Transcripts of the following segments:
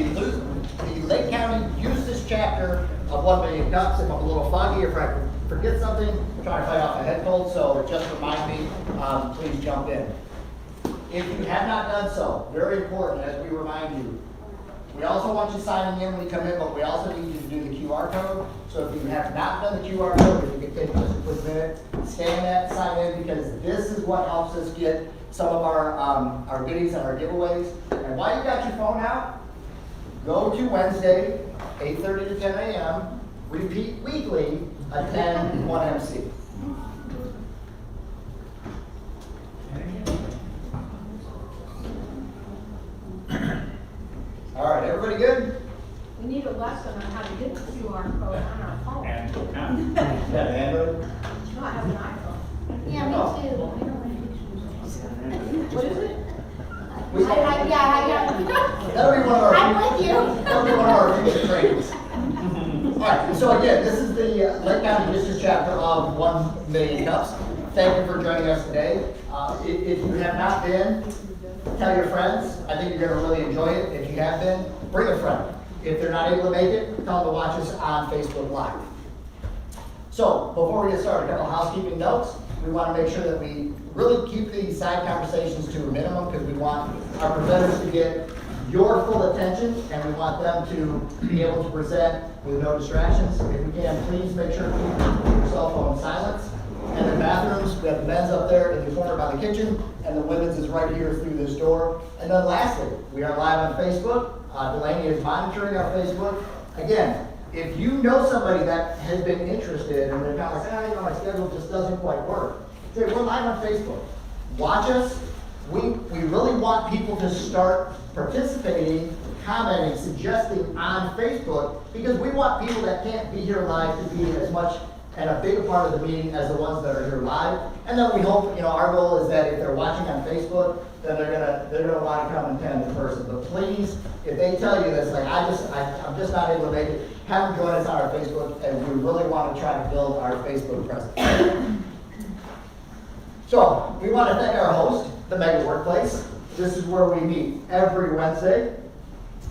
the Lake County Eustis chapter of 1 Million Cups. If I'm a little foggy, if I forget something, I'm trying to fight off a head cold, so just remind me, please jump in. If you have not done so, very important as we remind you, we also want you signing in when you come in, but we also need you to do the QR code. So if you have not done the QR code, if you can take just a quick minute, scan that, sign in, because this is what helps us get some of our goodies and our giveaways. And while you got your phone out, go to Wednesday, 8:30 to 10 a.m., repeat weekly, attend 1MC. All right, everybody good? We need a lesson on how to get the QR code on our phone. You have an Android? No, I have an iPhone. Yeah, me too. What is it? I got it. That'll be one of our. I'm with you. That'll be one of our future trainings. All right, so again, this is the Lake County District chapter of 1 Million Cups. Thank you for joining us today. If you have not been, tell your friends. I think you're going to really enjoy it. If you have been, bring a friend. If they're not able to make it, tell them to watch us on Facebook Live. So, before we get started, a couple housekeeping notes. We want to make sure that we really keep these side conversations to a minimum because we want our presenters to get your full attention and we want them to be able to present with no distractions. If we can, please make sure to keep your cell phone silent. And the bathrooms, we have the men's up there in the corner by the kitchen, and the women's is right here through this door. And then lastly, we are live on Facebook. Delaney is monitoring our Facebook. Again, if you know somebody that has been interested and they're kind of like, my schedule just doesn't quite work, say, we're live on Facebook. Watch us. We really want people to start participating, commenting, suggesting on Facebook, because we want people that can't be here live to be as much and a bigger part of the meeting as the ones that are here live. And then we hope, our goal is that if they're watching on Facebook, then they're gonna want to come and attend in person. But please, if they tell you this, like I'm just not able to make it, have them join us on our Facebook, and we really want to try to build our Facebook presence. So we want to thank our host, the Mega Workplace. This is where we meet every Wednesday.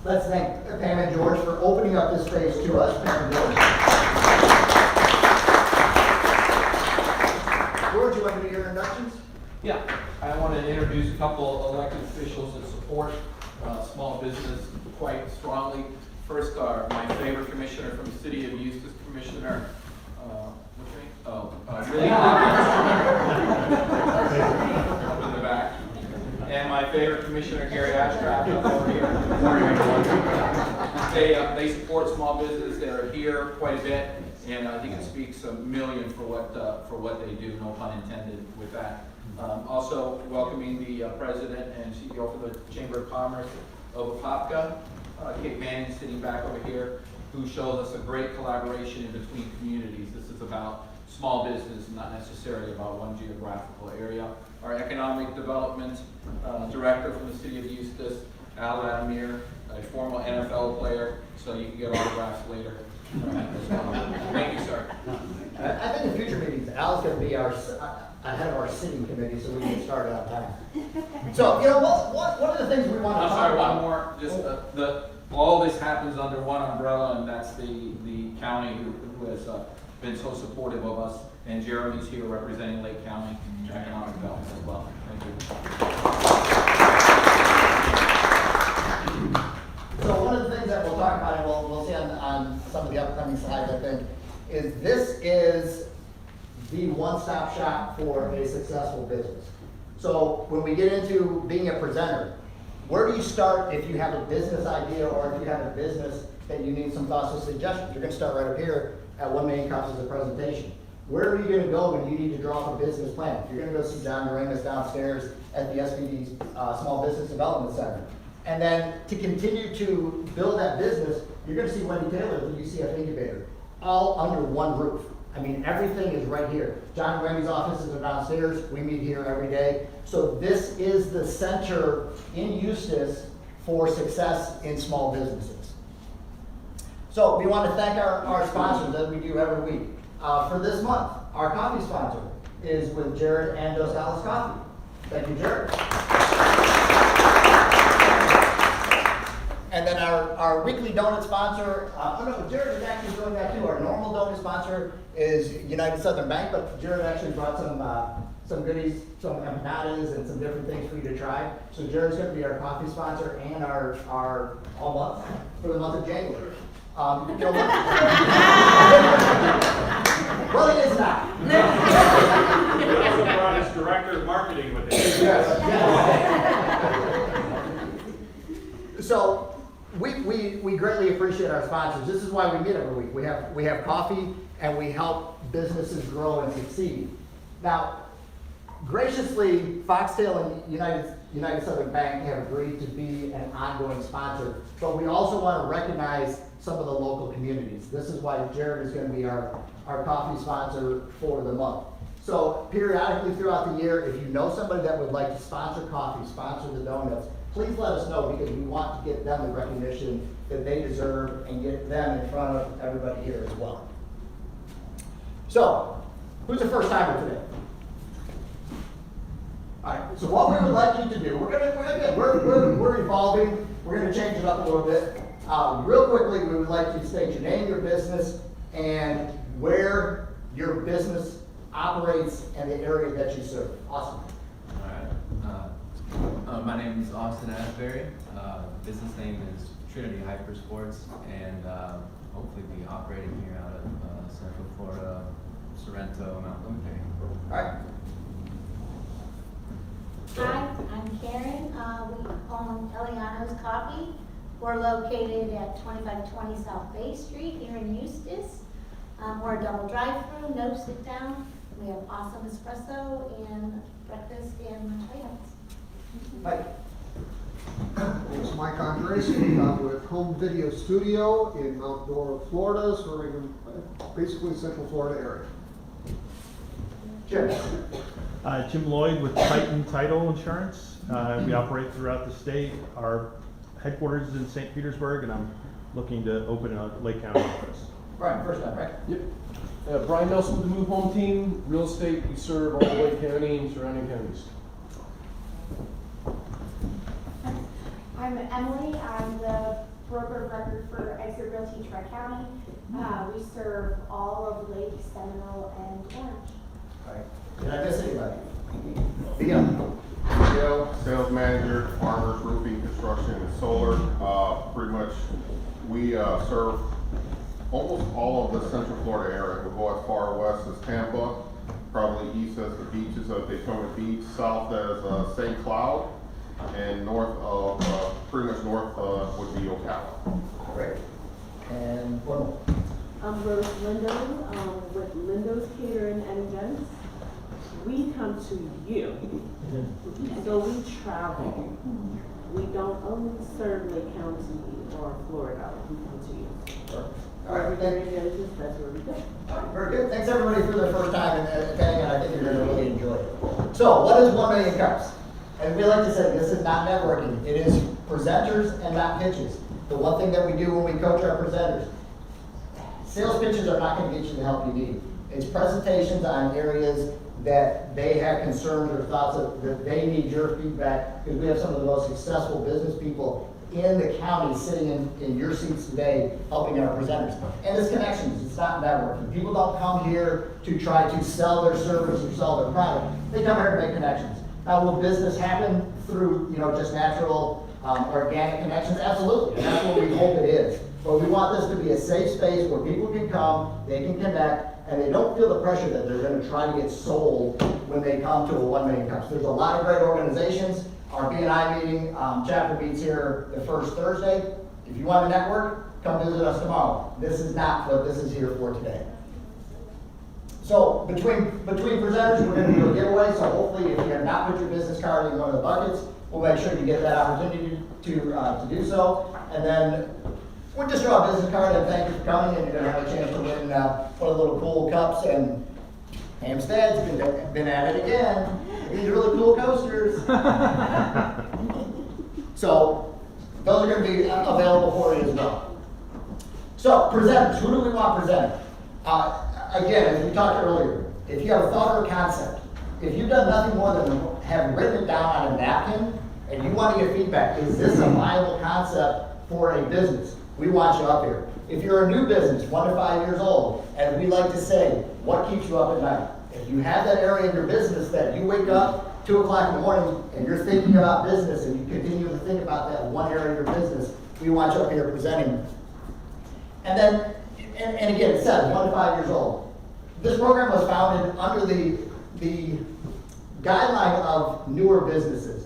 Let's thank Pam and George for opening up this space to us. Pam and George. George, you want to do your introductions? Yeah, I want to introduce a couple elected officials that support small business quite strongly. First, my favorite commissioner from the city of Eustis, Commissioner, what's her name? Really up in the back. And my favorite commissioner, Gary Ashcraft, up over here. They support small business. They're here quite a bit, and I think it speaks a million for what they do. No pun intended with that. Also welcoming the president and CEO for the Chamber of Commerce of Apopka, Kate Manning, sitting back over here, who shows us a great collaboration in between communities. This is about small business, not necessarily about one geographical area. Our economic development director from the city of Eustis, Al Adamir, a former NFL player, so you can get autographs later. Thank you, sir. I think in future meetings, Al's going to be our head of our city committee, so we can start on time. So, what are the things we want to talk about? One more. Just all this happens under one umbrella, and that's the county who has been so supportive of us. And Jeremy's here representing Lake County Economic Development as well. Thank you. So one of the things that we'll talk about, and we'll see on some of the upcoming slides, I think, is this is the one-stop shop for a successful business. So when we get into being a presenter, where do you start if you have a business idea or if you have a business that you need some thoughts or suggestions? You're going to start right up here at 1 Million Cups as a presentation. Where are you going to go when you need to draw up a business plan? You're going to go see John Doremus downstairs at the SVD's Small Business Development Center. And then to continue to build that business, you're going to see Wendy Taylor at the UCF Incubator, all under one roof. I mean, everything is right here. John and Wendy's offices are downstairs. We meet here every day. So this is the center in Eustis for success in small businesses. So we want to thank our sponsors as we do every week. For this month, our coffee sponsor is with Jared and Dos Alice Coffee. Thank you, Jared. And then our weekly donut sponsor, oh no, Jared is actually doing that too. Our normal donut sponsor is United Southern Bank, but Jared actually brought some goodies, some empanadas and some different things for you to try. So Jared's gonna be our coffee sponsor and our all month for the month of January. You know what? Well, it is not. He also brought his director of marketing with him. Yes. So we greatly appreciate our sponsors. This is why we meet every week. We have coffee and we help businesses grow and succeed. Now, graciously, Foxtail and United Southern Bank have agreed to be an ongoing sponsor, but we also want to recognize some of the local communities. This is why Jared is going to be our coffee sponsor for the month. So periodically throughout the year, if you know somebody that would like to sponsor coffee, sponsor the donuts, please let us know because we want to get them the recognition that they deserve and get them in front of everybody here as well. So, who's the first timer today? All right, so what we would like you to do, we're evolving, we're gonna change it up a little bit. Real quickly, we would like you to state your name, your business, and where your business operates and the area that you serve. Awesome. Alright, my name is Austin Asbury. Business name is Trinity Hypersports, and hopefully be operating here out of Central Florida, Sorrento, Mount Lumpay. All right. Hi, I'm Karen. We own Eliano's Coffee. We're located at 2520 South Bay Street here in Eustis. We're a double drive-through, no sit-down. We have awesome espresso and breakfast and items. Mike. It's Mike Andres. I'm with Home Video Studio in Mount Dora, Florida, serving basically Central Florida area. Jim. Jim Lloyd with Titan Title Insurance. We operate throughout the state. Our headquarters is in St. Petersburg, and I'm looking to open a Lake County office. Brian, first time, right? Yep. Brian Nelson with the Move Home Team. Real estate, we serve all of Lake County and surrounding counties. I'm Emily. I'm the broker of record for Exit Realty Tri-County. We serve all of Lake, Seminole, and Orange. All right. Did I miss anybody? Dion. Joe, sales manager, farmers, roofing, construction, and solar. Pretty much, we serve almost all of the Central Florida area. We go as far west as Tampa, probably east as the beaches of Daytona Beach, south as St. Cloud, and north of, pretty much north would be Ocala. Great. And one more. I'm Rose Lindo with Lindo's Catering and Events. We come to you, so we travel. We don't only serve Lake County or Florida, we come to you. All right, That's where we go. very good. Thanks everybody for their first time and attending, and I think you're gonna really enjoy it. So, what is 1 million cups? And we like to say this is not networking. It is presenters and not pitches. The one thing that we do when we coach our presenters, sales pitches are not gonna get you the help you need. It's presentations on areas that they have concerns or thoughts that they need your feedback, because we have some of the most successful business people in the county sitting in your seats today helping our presenters. And it's connections, it's not networking. People don't come here to try to sell their service or sell their product. They come here to make connections. Now, will business happen through, just natural, organic connections? Absolutely, and that's what we hope it is. But we want this to be a safe space where people can come, they can connect, and they don't feel the pressure that they're gonna try to get sold when they come to a 1 million cups. There's a lot of great organizations. Our B&I meeting, chapter meets here the first Thursday. If you want to network, come visit us tomorrow. This is not what this is here for today. So between presenters, we're gonna do a giveaway, so hopefully if you have not put your business card in one of the buckets, we'll make sure you get that opportunity to do so. And then we'll just draw a business card and thank you for coming, and you're gonna have a chance to win one of the little cool cups. And Hampstead's been at it again. These really cool coasters. So those are gonna be available for you as well. So presenters, who do we want presenting? Again, as we talked earlier, if you have a thought or a concept, if you've done nothing more than have written it down on a napkin and you want to get feedback, is this a viable concept for a business, we want you up here. If you're a new business, 1 to 5 years old, and we like to say, what keeps you up at night? If you have that area in your business that you wake up 2 o'clock in the morning and you're thinking about business and you continue to think about that one area of your business, we want you up here presenting. And then, and again, it says 1 to 5 years old. This program was founded under the guideline of newer businesses.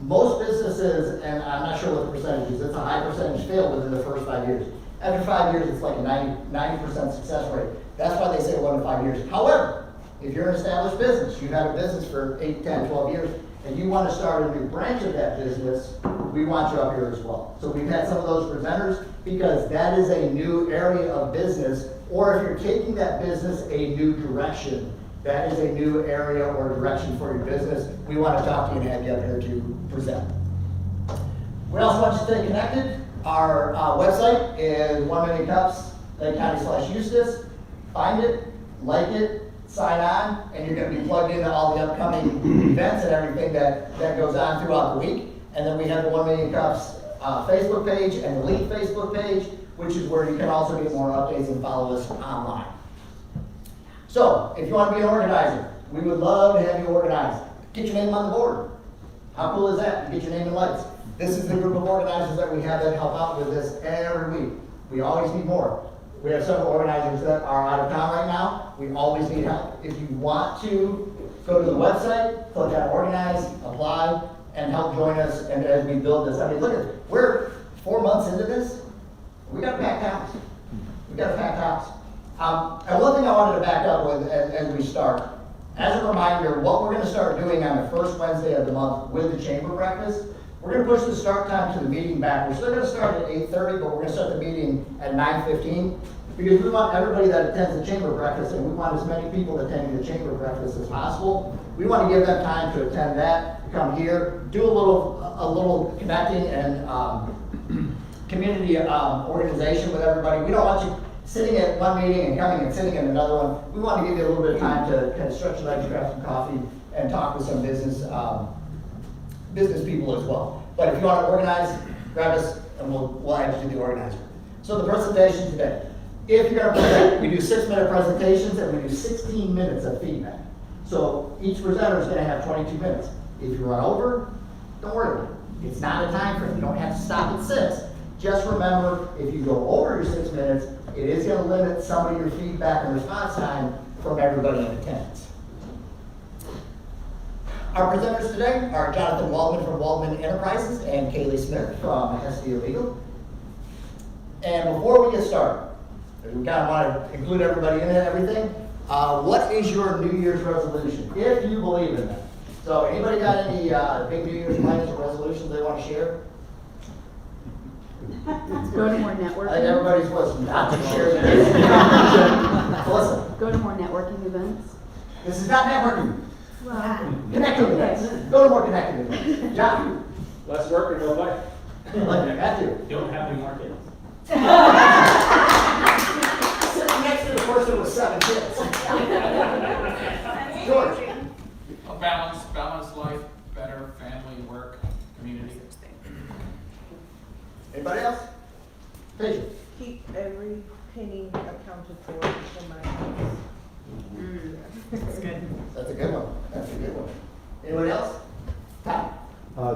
Most businesses, and I'm not sure what the percentage is, it's a high percentage fail within the first 5 years. After 5 years, it's like a 90% success rate. That's why they say 1 to 5 years. However, if you're an established business, you've had a business for 8, 10, 12 years, and you want to start a new branch of that business, we want you up here as well. So we've had some of those presenters because that is a new area of business, or if you're taking that business a new direction, that is a new area or direction for your business. We want to talk to you and have you up here to present. We also want you to stay connected. Our website is 1 Million Cups, Lake County/Eustis. Find it, like it, sign on, and you're going to be plugged into all the upcoming events and everything that goes on throughout the week. And then we have the 1 Million Cups Facebook page and the League Facebook page, which is where you can also get more updates and follow us online. So, if you want to be an organizer, we would love to have you organize. Get your name on the board. How cool is that? You get your name in lights. This is the group of organizers that we have that help out with this every week. We always need more. We have several organizers that are out of town right now. We always need help. If you want to go to the website, click on organize, apply, and help join us and as we build this. I mean, look at it. We're 4 months into this. We got a packed house. We got a packed house. And one thing I wanted to back up with as we start, as a reminder, what we're going to start doing on the first Wednesday of the month with the chamber breakfast, we're going to push the start time to the meeting back. We're still going to start at 8:30, but we're going to start the meeting at 9:15 because we want everybody that attends the chamber breakfast, and we want as many people attending the chamber breakfast as possible. We want to give them time to attend that, come here, do a little connecting and community organization with everybody. We don't want you sitting at one meeting and coming and sitting in another one. We want to give you a little bit of time to kind of stretch your legs, grab some coffee, and talk with some business people as well. But if you want to organize, grab us, and we'll add you to the organizer. So the presentation today. If you're going to present, we do 6-minute presentations and we do 16 minutes of feedback. So each presenter is going to have 22 minutes. If you run over, don't worry about it. It's not a time frame. You don't have to stop at 6. Just remember, if you go over your 6 minutes, it is going to limit some of your feedback and response time from everybody in attendance. Our presenters today are Jonathan Waldmann from Waldmann Enterprises and Kaylee Smith from Hestia Legal. And before we get started, we kind of want to include everybody in everything. What is your New Year's resolution, if you believe in that? So anybody got any big New Year's plans or resolutions they want to share? Go to more I think networking. everybody's supposed not to share this. Listen, Go to more networking events. this is not networking. Well, Connecting events. Go to more connecting events. John, Less work and more play. Matthew. Don't have any market. Sitting next to the person with 7 kids. George. A balanced life, better family, work, community. Anybody else? Patient. Keep every penny accounted for in my house. that's good. That's a good one. That's a good one. Anyone else? Tom.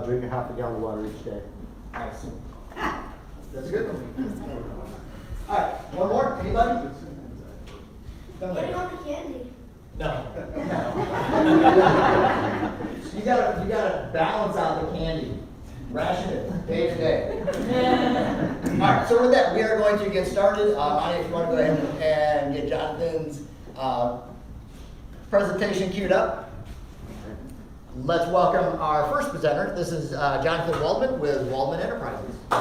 Drink a half a gallon of water each day. Nice. That's a good one. All right, one more. Anybody? Get on the candy. No. You gotta balance out the candy. Ration it day to day. All right, so with that, we are going to get started. Anya, if you want to go ahead and get Jonathan's presentation queued up. Let's welcome our first presenter. This is Jonathan Waldmann with Waldmann Enterprises. So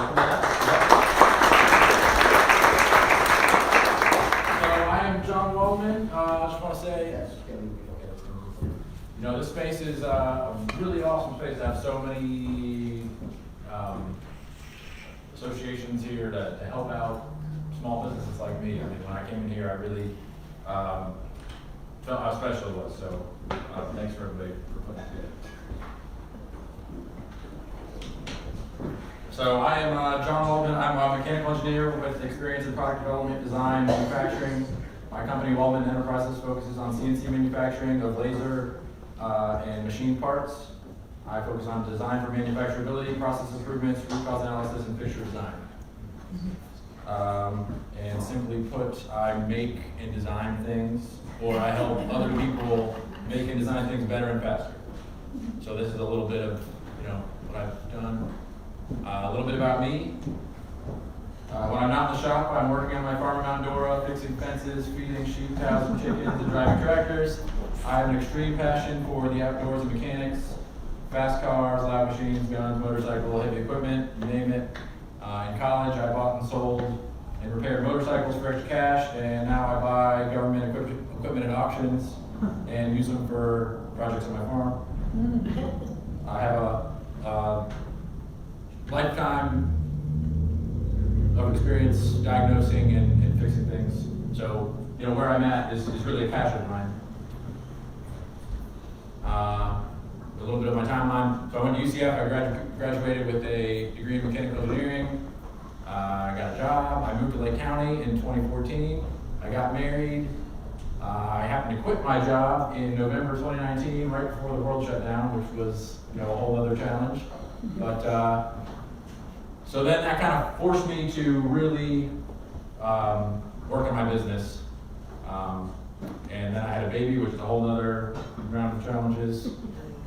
I am John Waldmann. I just want to say, you know, this space is a really awesome space to have so many associations here to help out small businesses like me. I mean, when I came in here, I really felt how special it was. So thanks for everybody for putting it together. So I am John Waldmann. I'm a mechanical engineer with experience in product development, design, manufacturing. My company, Waldmann Enterprises, focuses on CNC manufacturing of laser and machine parts. I focus on design for manufacturability, process improvements, root cause analysis, and fixture design. And simply put, I make and design things, or I help other people make and design things better and faster. So this is a little bit of, what I've done. A little bit about me. When I'm not in the shop, I'm working on my farm in Mount Dora, fixing fences, feeding sheep, cows, and chickens, and driving tractors. I have an extreme passion for the outdoors and mechanics, fast cars, loud machines, guns, motorcycle, heavy equipment, you name it. In college, I bought and sold and repaired motorcycles for extra cash, and now I buy government equipment at auctions and use them for projects on my farm. I have a lifetime of experience diagnosing and fixing things. So, where I'm at is really a passion of mine. A little bit of my timeline. So I went to UCF, I graduated with a degree in mechanical engineering. I got a job, I moved to Lake County in 2014. I got married. I happened to quit my job in November 2019, right before the world shut down, which was, a whole other challenge. But, so then that kind of forced me to really work on my business. And then I had a baby, which is a whole other round of challenges.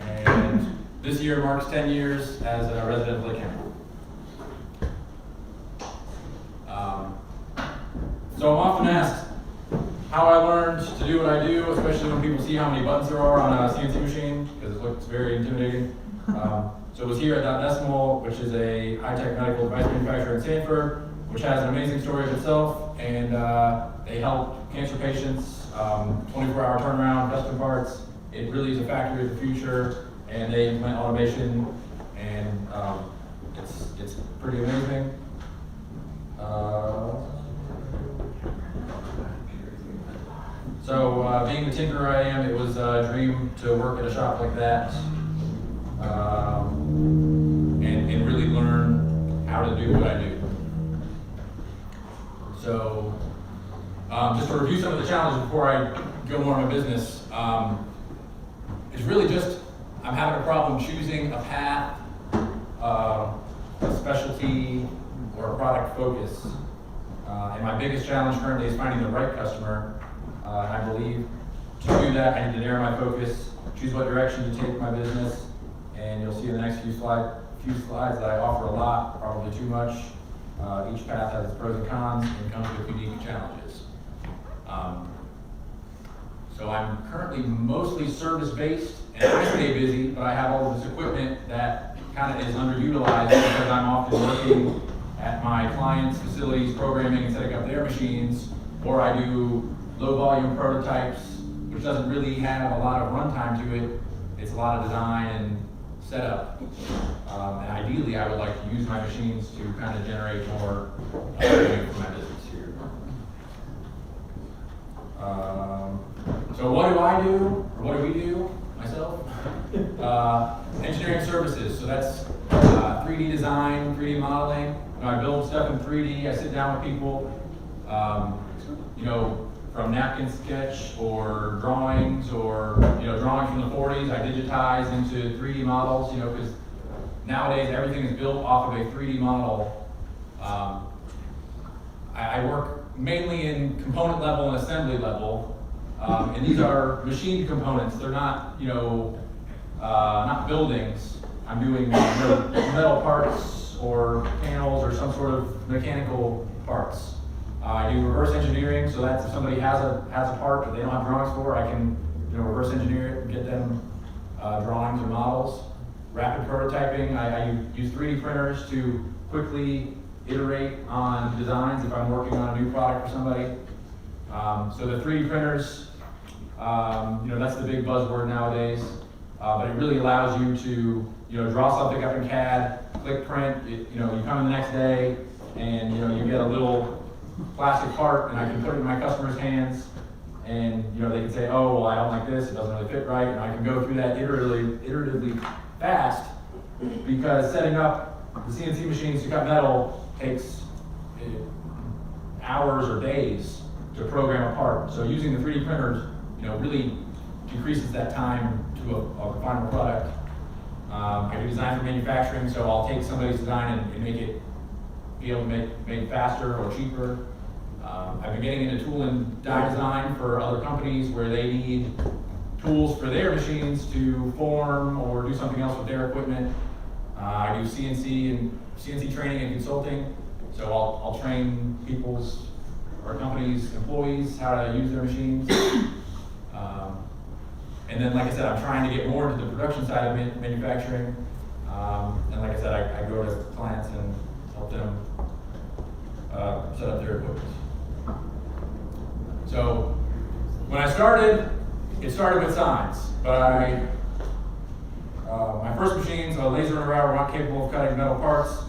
And this year marks 10 years as a resident of Lake County. So I'm often asked how I learned to do what I do, especially when people see how many buttons there are on a CNC machine, because it looks very intimidating. So it was here at Dot Decimal, which is a high-tech medical device manufacturer in Sanford, which has an amazing story of itself, and they help cancer patients, 24-hour turnaround, custom parts. It really is a factory of the future, and they implement automation, and it's pretty amazing. So being the tinkerer I am, it was a dream to work at a shop like that. And really learn how to do what I do. So, just to review some of the challenges before I go more on my business, it's really just, I'm having a problem choosing a path, a specialty, or a product focus. And my biggest challenge currently is finding the right customer. I believe to do that, I need to narrow my focus, choose what direction to take my business, and you'll see in the next few slides that I offer a lot, probably too much. Each path has its pros and cons and comes with unique challenges. So I'm currently mostly service-based, and I stay busy, but I have all of this equipment that kind of is underutilized because I'm often working at my clients' facilities, programming and setting up their machines, or I do low-volume prototypes, which doesn't really have a lot of runtime to it. It's a lot of design and setup. And ideally, I would like to use my machines to kind of generate more revenue for my business here. So what do I do, or what do we do, myself? Engineering services, so that's 3D design, 3D modeling. I build stuff in 3D, I sit down with people, from napkin sketch or drawings or, drawings from the 40s, I digitize into 3D models, because nowadays everything is built off of a 3D model. I work mainly in component level and assembly level, and these are machined components. They're not, not buildings. I'm doing metal parts or panels or some sort of mechanical parts. I do reverse engineering, so that's if somebody has a part that they don't have drawings for, I can reverse engineer it and get them drawings or models. Rapid prototyping, I use 3D printers to quickly iterate on designs if I'm working on a new product for somebody. So the 3D printers, that's the big buzzword nowadays, but it really allows you to draw something up in CAD, click print, you come in the next day, and you get a little plastic part, and I can put it in my customer's hands, and they can say, oh, well, I don't like this, it doesn't really fit right, and I can go through that iteratively fast, because setting up The CNC machines to cut metal takes hours or days to program a part. So using the 3D printers, really decreases that time to a final product. I do design for manufacturing, so I'll take somebody's design and make it, be able to make it faster or cheaper. I've been getting into tool and die design for other companies where they need tools for their machines to form or do something else with their equipment. I do CNC training and consulting, so I'll train our company's employees how to use their machines. And then, like I said, I'm trying to get more into the production side of manufacturing. And like I said, I go to clients and help them set up their equipment. So when I started, it started with signs, but my first machines, a laser and a router, were not capable of cutting metal parts.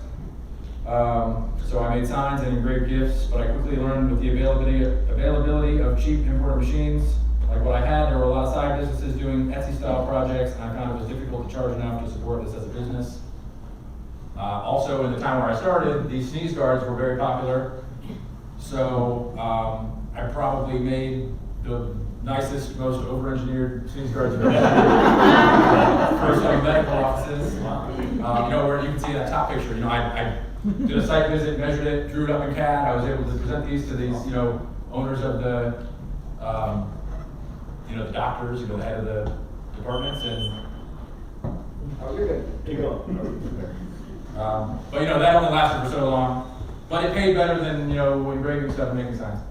So I made signs and engraved gifts, but I quickly learned with the availability of cheap imported machines, like what I had, there were a lot of side businesses doing Etsy style projects, and I found it was difficult to charge enough to support this as a business. Also, in the time where I started, these sneeze guards were very popular. So I probably made the nicest, most over-engineered sneeze guards for some medical offices. Where you can see that top picture. I did a site visit, measured it, drew it up in CAD. I was able to present these to these, owners of the, the doctors, the head of the departments, and. Oh, you're good. Keep going. But that only lasted for so long. But it paid better than engraving stuff and making signs.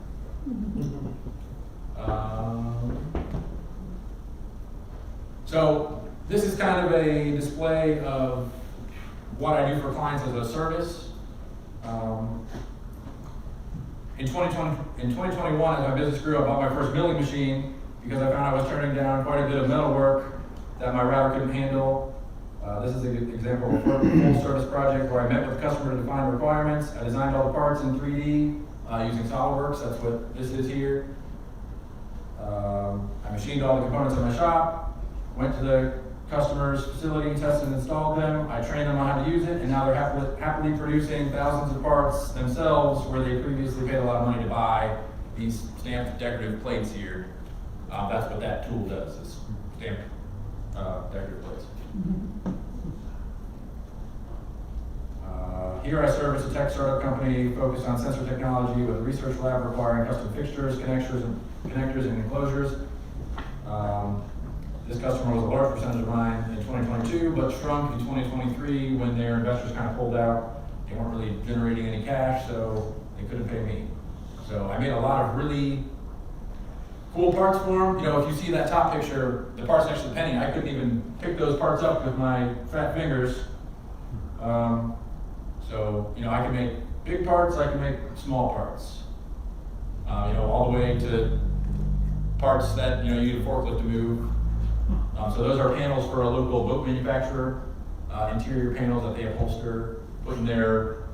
So this is kind of a display of what I do for clients as a service. In 2021, as my business grew, I bought my first milling machine because I found I was turning down quite a bit of metal work that my router couldn't handle. This is an example of a full service project where I met with the customer to define the requirements. I designed all the parts in 3D using SolidWorks. That's what this is here. I machined all the components in my shop, went to the customer's facility, tested and installed them. I trained them on how to use it, and now they're happily producing thousands of parts themselves where they previously paid a lot of money to buy these stamped decorative plates here. That's what that tool does, is stamp decorative plates. Here I service a tech startup company focused on sensor technology with a research lab requiring custom fixtures, connectors, and enclosures. This customer was a large percentage of mine in 2022, but shrunk in 2023 when their investors kind of pulled out. They weren't really generating any cash, so they couldn't pay me. So I made a lot of really cool parts for them. If you see that top picture, the parts next to the penny, I couldn't even pick those parts up with my fat fingers. So I can make big parts, I can make small parts. All the way to parts that you need a forklift to move. So those are panels for a local boat manufacturer, interior panels that they upholster, put in their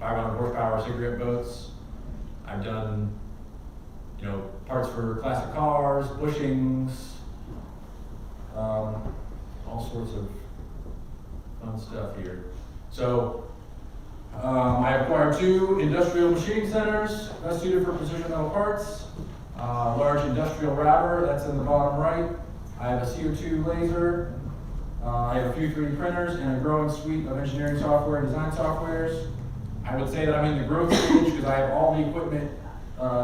500 horsepower cigarette boats. I've done parts for classic cars, bushings, all sorts of fun stuff here. So I acquired 2 industrial machine centers best suited for precision metal parts. Large industrial router, that's in the bottom right. I have a CO2 laser. I have a few 3D printers and a growing suite of engineering software and design softwares. I would say that I'm in the growth stage because I have all the equipment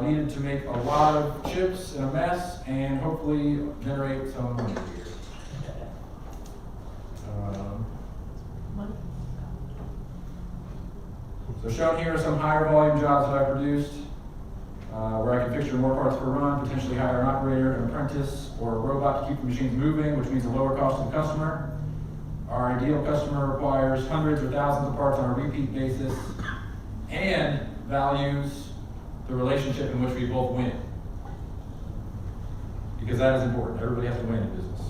needed to make a lot of chips in a mess and hopefully generate some money here. So shown here are some higher volume jobs that I produced, where I can picture more parts per run, potentially hire an operator, an apprentice, or a robot to keep the machines moving, which means a lower cost to the customer. Our ideal customer requires hundreds or thousands of parts on a repeat basis and values the relationship in which we both win. Because that is important. Everybody has to win in business.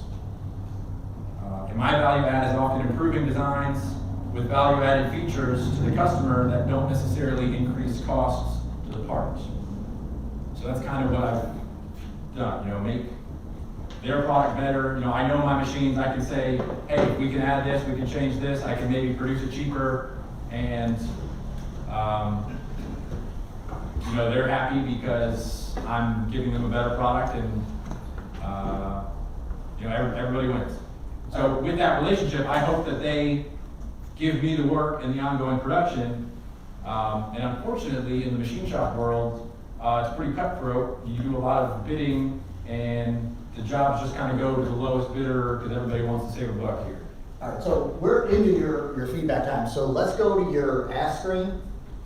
And my value add is often improving designs with value-added features to the customer that don't necessarily increase costs to the parts. So that's kind of what I've done, make their product better. You know, I know my machines, I can say, hey, we can add this, we can change this, I can maybe produce it cheaper, and, you know, they're happy because I'm giving them a better product, and, you know, everybody wins. So with that relationship, I hope that they give me the work and the ongoing production. And unfortunately, in the machine shop world, it's pretty cutthroat. You do a lot of bidding, and the jobs just kind of go to the lowest bidder because everybody wants to save a buck here. All right, so we're into your feedback time. So let's go to your ask screen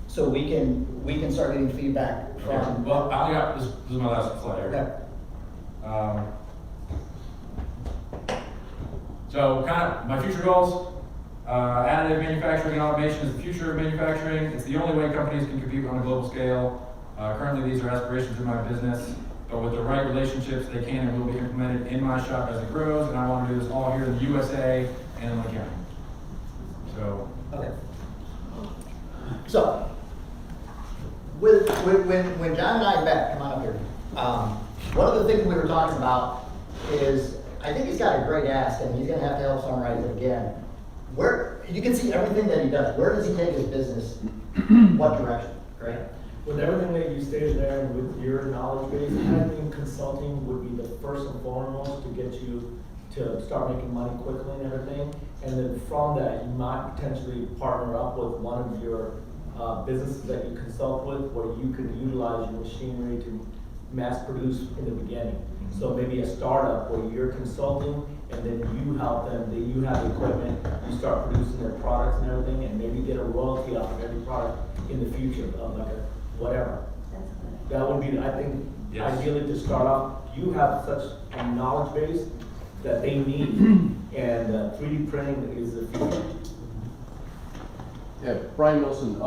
so we can start getting feedback from. Okay. Well, I only got this is my last slide here. Okay. So kind of my future goals. Additive manufacturing and automation is the future of manufacturing. It's the only way companies can compete on a global scale. Currently, these are aspirations in my business, but with the right relationships, they can and will be implemented in my shop as it grows, and I want to do this all here in the USA and in Lake County. So. Okay. So, when John and I met, come on up here, one of the things we were talking about is, I think he's got a great ask, and he's gonna have to help summarize it again. Where, you can see everything that he does. Where does he take his business? What direction, right? With everything that you stated there and with your knowledge base, I think consulting would be the first and foremost to get you to start making money quickly and everything. And then from that, you might potentially partner up with one of your businesses that you consult with, where you can utilize your machinery to mass produce in the beginning. So maybe a startup where you're consulting and then you help them, you have the equipment, you start producing their products and everything, and maybe get a royalty off of every product in the future, like a whatever. That would be, I think, yes. Ideally to start off, you have such a knowledge base that they need, and 3D printing is the future. Yeah, Brian Nelson,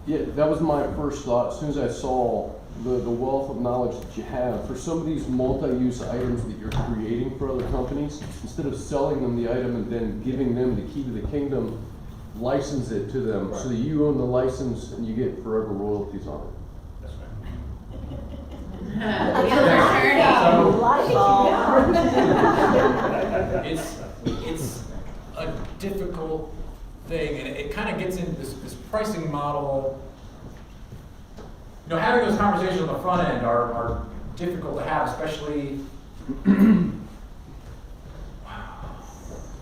yeah, that was my first thought. As soon as I saw the wealth of knowledge that you have, for some of these multi-use items that you're creating for other companies, instead of selling them the item and then giving them the key to the kingdom, license it to them so that you own the license and you get forever royalties on it. That's right. It's a difficult thing, and it kind of gets into this pricing model. You know, having those conversations on the front end are difficult to have, especially.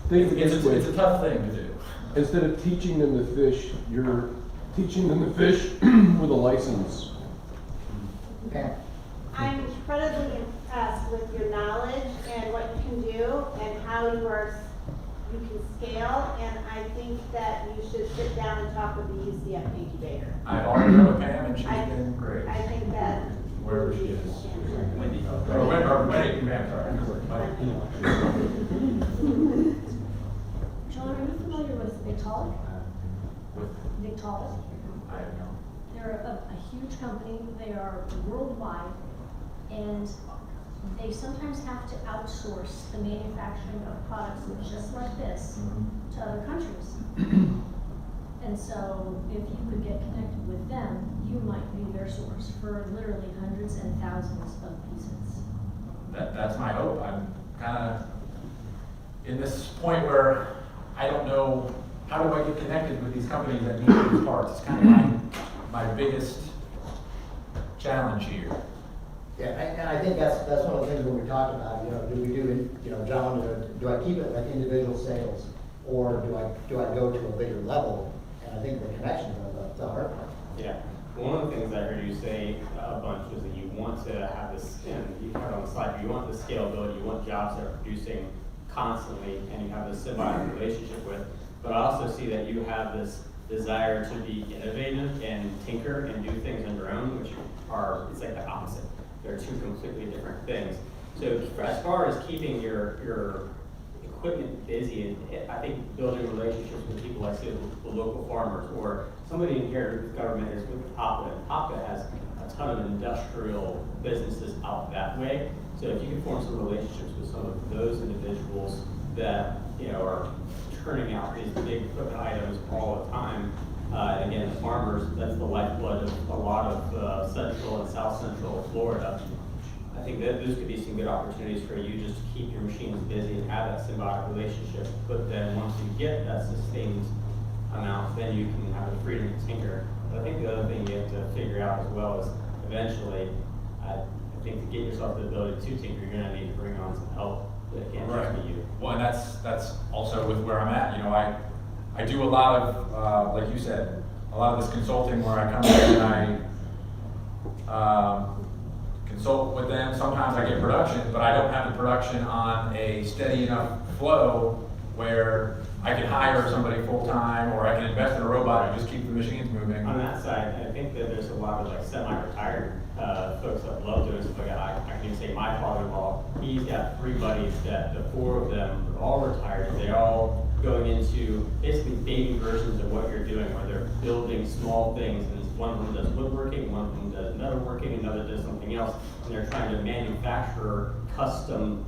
It's a tough thing to do. Instead of teaching them to fish, you're teaching them to fish with a license. Okay. I'm incredibly impressed with your knowledge and what you can do and how you can scale, and I think that you should sit down and talk with the UCF incubator. I've already met with Pam, and she's been great. I think that Wherever she is. Wendy. Or Wendy, Pam, sorry. John, are you familiar with Victolic? Victolic? I don't know. They're a huge company. They are worldwide, and they sometimes have to outsource the manufacturing of products just like this to other countries. And so if you could get connected with them, you might be their source for literally hundreds and thousands of pieces. That's my hope. I'm kind of in this point where I don't know, how do I get connected with these companies that need these parts? It's kind of my biggest challenge here. Yeah, and I think that's one of the things when we talked about, do we do, John, do I keep it like individual sales, or do I go to a bigger level? And I think the connection of the hard part. Yeah, one of the things I heard you say a bunch was that you want to have this, and you have it on the slide, you want the scalability, you want jobs that are producing constantly, and you have this symbiotic relationship with, but I also see that you have this desire to be innovative and tinker and do things on your own, which it's like the opposite. They're two completely different things. So as far as keeping your equipment busy, and I think building relationships with people like say the local farmers, or somebody in here whose government is with Papa, and Papa has a ton of industrial businesses out that way. So if you can form some relationships with some of those individuals that are turning out these big equipment items all the time. And again, the farmers, that's the lifeblood of a lot of central and south central Florida. I think that those could be some good opportunities for you just to keep your machines busy and have that symbiotic relationship. But then once you get that sustained amount, then you can have the freedom to tinker. But I think the other thing you have to figure out as well is eventually, I think to get yourself the ability to tinker, you're gonna need to bring on some help that can't just be you. Well, and that's also with where I'm at. You know, I do a lot of, like you said, a lot of this consulting where I come in and I consult with them. Sometimes I get production, but I don't have the production on a steady enough flow where I can hire somebody full-time or I can invest in a robot and just keep the machines moving. On that side, I think that there's a lot of like semi-retired folks that love doing stuff like that. I can say my father-in-law, he's got 3 buddies that the 4 of them are all retired. They're all going into basically baby versions of what you're doing, where they're building small things, and one of them does woodworking, one of them does metalworking, another does something else, and they're trying to manufacture custom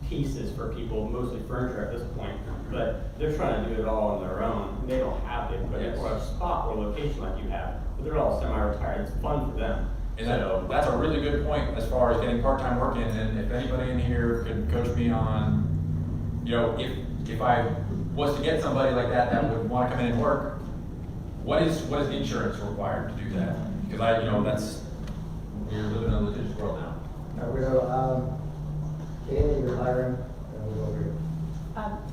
pieces for people, mostly furniture at this point, but they're trying to do it all on their own. They don't have the equipment or a spot or location like you have, but they're all semi-retired. It's fun for them. And that's a really good point as far as getting part-time work in. And if anybody in here could coach me on, you know, if I was to get somebody like that would want to come in and work, what is the insurance required to do that? Because we're living in a litigious world now. We go, Kaylee, you're hiring, and we'll go over here.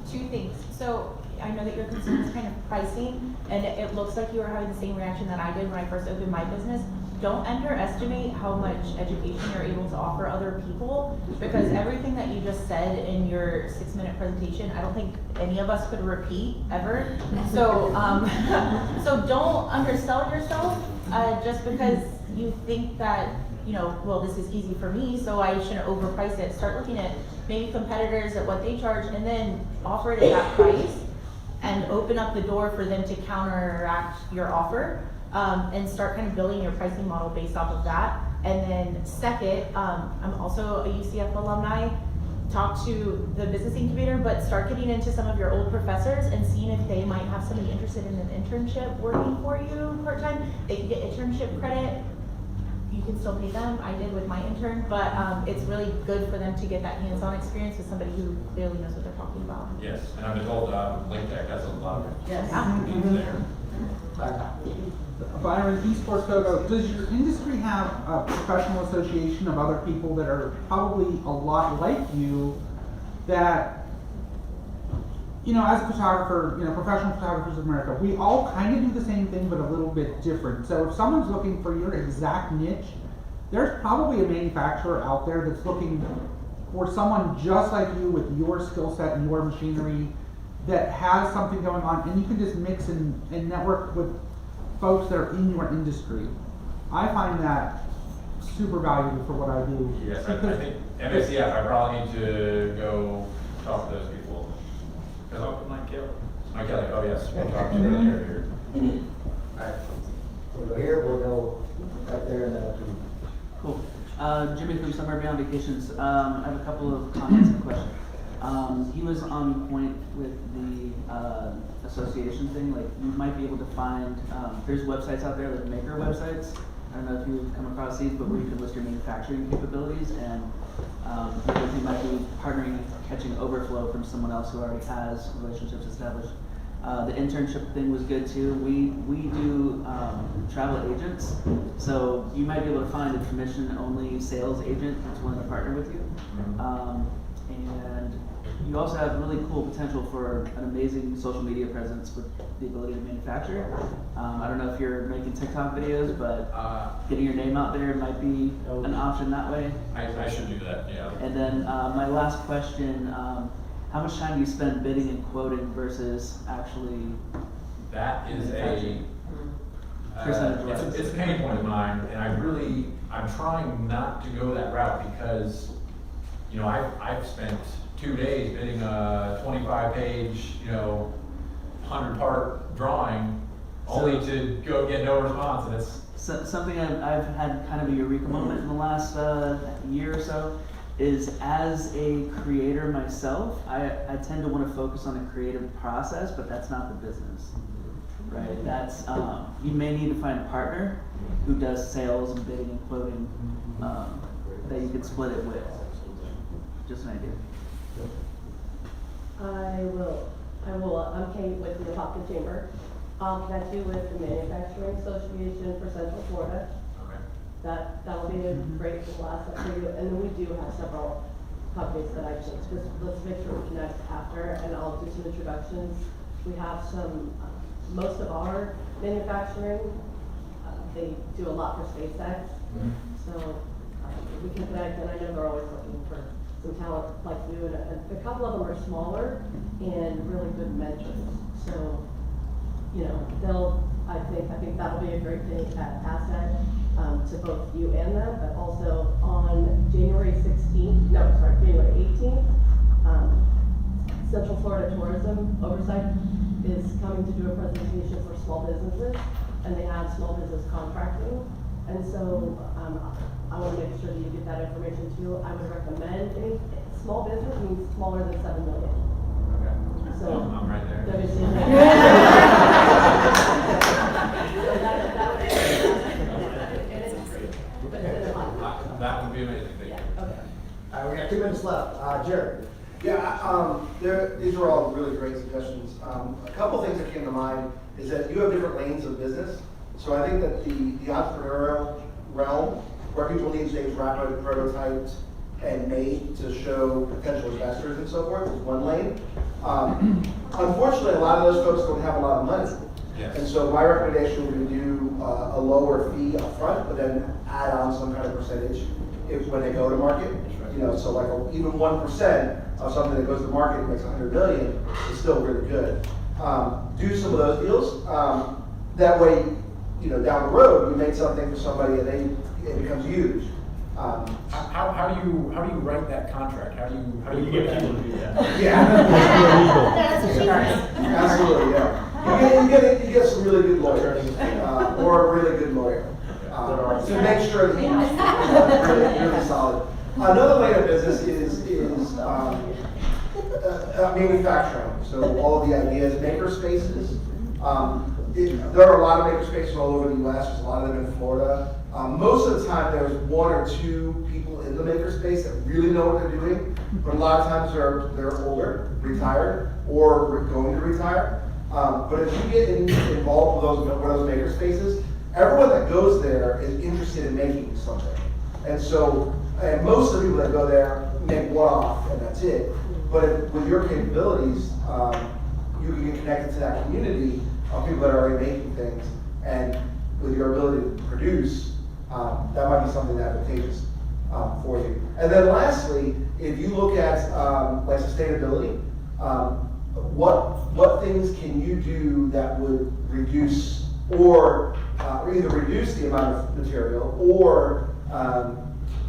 2 things. So I know that your concern is kind of pricing, and it looks like you were having the same reaction that I did when I first opened my business. Don't underestimate how much education you're able to offer other people, because everything that you just said in your 6-minute presentation, I don't think any of us could repeat ever. So, so don't undersell yourself just because you think that, you know, well, this is easy for me, so I shouldn't overprice it. Start looking at maybe competitors at what they charge, and then offer it at that price, and open up the door for them to counteract your offer. And start kind of building your pricing model based off of that. And then second, I'm also a UCF alumni. Talk to the business incubator, but start getting into some of your old professors and seeing if they might have somebody interested in an internship working for you part-time. They can get internship credit. You can still pay them. I did with my intern, but it's really good for them to get that hands-on experience with somebody who clearly knows what they're talking about. Yes, and I've been told Link Tech has a lot of Yes. needs there. Byron, esports Togo, does your industry have a professional association of other people that are probably a lot like you that, you know, as a photographer, you know, Professional Photographers of America, we all kind of do the same thing but a little bit different. So if someone's looking for your exact niche, there's probably a manufacturer out there that's looking for someone just like you with your skill set and your machinery that has something going on, and you can just mix and network with folks that are in your industry. I find that super valuable for what I do. Yes, I think MACF, I probably need to go talk to those people. Talk to Mike Kelly. Mike Kelly, oh yes, we'll talk to them here. Alright, we'll go here, we'll go right there, and then up to you. Cool. Jimmy from Summer Beyond Vacations. I have a couple of comments and questions. He was on point with the association thing. Like, you might be able to find, there's websites out there, like maker websites. I don't know if you've come across these, but where you can list your manufacturing capabilities, and you might be partnering, catching overflow from someone else who already has relationships established. The internship thing was good too. We do travel agents, so you might be able to find a commission-only sales agent that's willing to partner with you. And you also have really cool potential for an amazing social media presence with the ability to manufacture. I don't know if you're making TikTok videos, but getting your name out there might be an option that way. I should do that, yeah. And then my last question, how much time do you spend bidding and quoting versus actually? That is it's a pain point of mine, and I'm trying not to go that route because, you know, I've spent 2 days bidding a 25-page, you know, 100-part drawing, only to go get no response, and it's something I've had kind of a eureka moment in the last year or so. Is as a creator myself, I tend to want to focus on the creative process, but that's not the business, right? That's you may need to find a partner who does sales and bidding and quoting, that you could split it with? Just an idea. I'm Kate with the Apopka Chamber. I'll connect you with the Manufacturing Association for Central Florida. Okay. That'll be a great asset for you. And then we do have several companies that I just let's make sure we connect after, and I'll do some introductions. We have some, most of our manufacturing, they do a lot for SpaceX. So we can connect, and I know they're always looking for some talent like you, and a couple of them are smaller and really good mentors. So, you know, I think that'll be a great thing, asset to both you and them, but also on January 18th, Central Florida Tourism Oversight is coming to do a presentation for small businesses, and they have small business contracting. And so I want to make sure that you get that information too. I would recommend any small business means smaller than 7 million. Okay. So I'm right there. That would be amazing. Thank you. We got 2 minutes left. Jared. Yeah, these are all really great suggestions. A couple things that came to mind is that you have different lanes of business. So I think that the entrepreneurial realm, where people need things rapid, prototyped, and made to show potential investors and so forth, is one lane. Unfortunately, a lot of those folks don't have a lot of money. Yes. And so my recommendation would be to do a lower fee up front, but then add on some kind of percentage when they go to market. You know, so like even 1% of something that goes to market and makes 100 million is still really good. Do some of those deals. That way, you know, down the road, you make something for somebody and it becomes huge. How do you write that contract? How do you get people to do that? Yeah. Absolutely, yeah. You get some really good lawyers, or a really good lawyer, to make sure that he's really solid. Another way of business is manufacturing. So all of the ideas, maker spaces. There are a lot of maker spaces all over the U.S. There's a lot of them in Florida. Most of the time, there's 1 or 2 people in the maker space that really know what they're doing. But a lot of times, they're older, retired, or going to retire. But if you get involved with one of those maker spaces, everyone that goes there is interested in making something. And so, and most of the people that go there make one-off, and that's it. But with your capabilities, you can get connected to that community of people that are already making things, and with your ability to produce, that might be something advantageous for you. And then lastly, if you look at like sustainability, what things can you do that would reduce or either reduce the amount of material or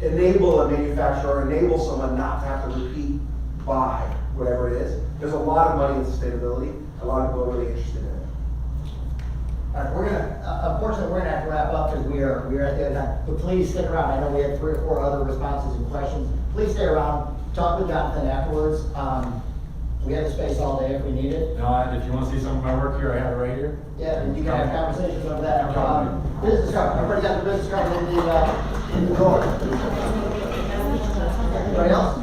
enable a manufacturer, enable someone not to have to repeat buy whatever it is. There's a lot of money in sustainability. A lot of people are really interested in it. All right, we're gonna, unfortunately, we're gonna have to wrap up because we're at the end of time. But please stick around. I know we have 3 or 4 other responses and questions. Please stay around. Talk with Jonathan afterwards. We have the space all day if we need it. No, if you want to see some of my work here, I have it right here. Yeah, and you can have conversations over that. Business card. Everybody got the business card in the drawer. Anybody else?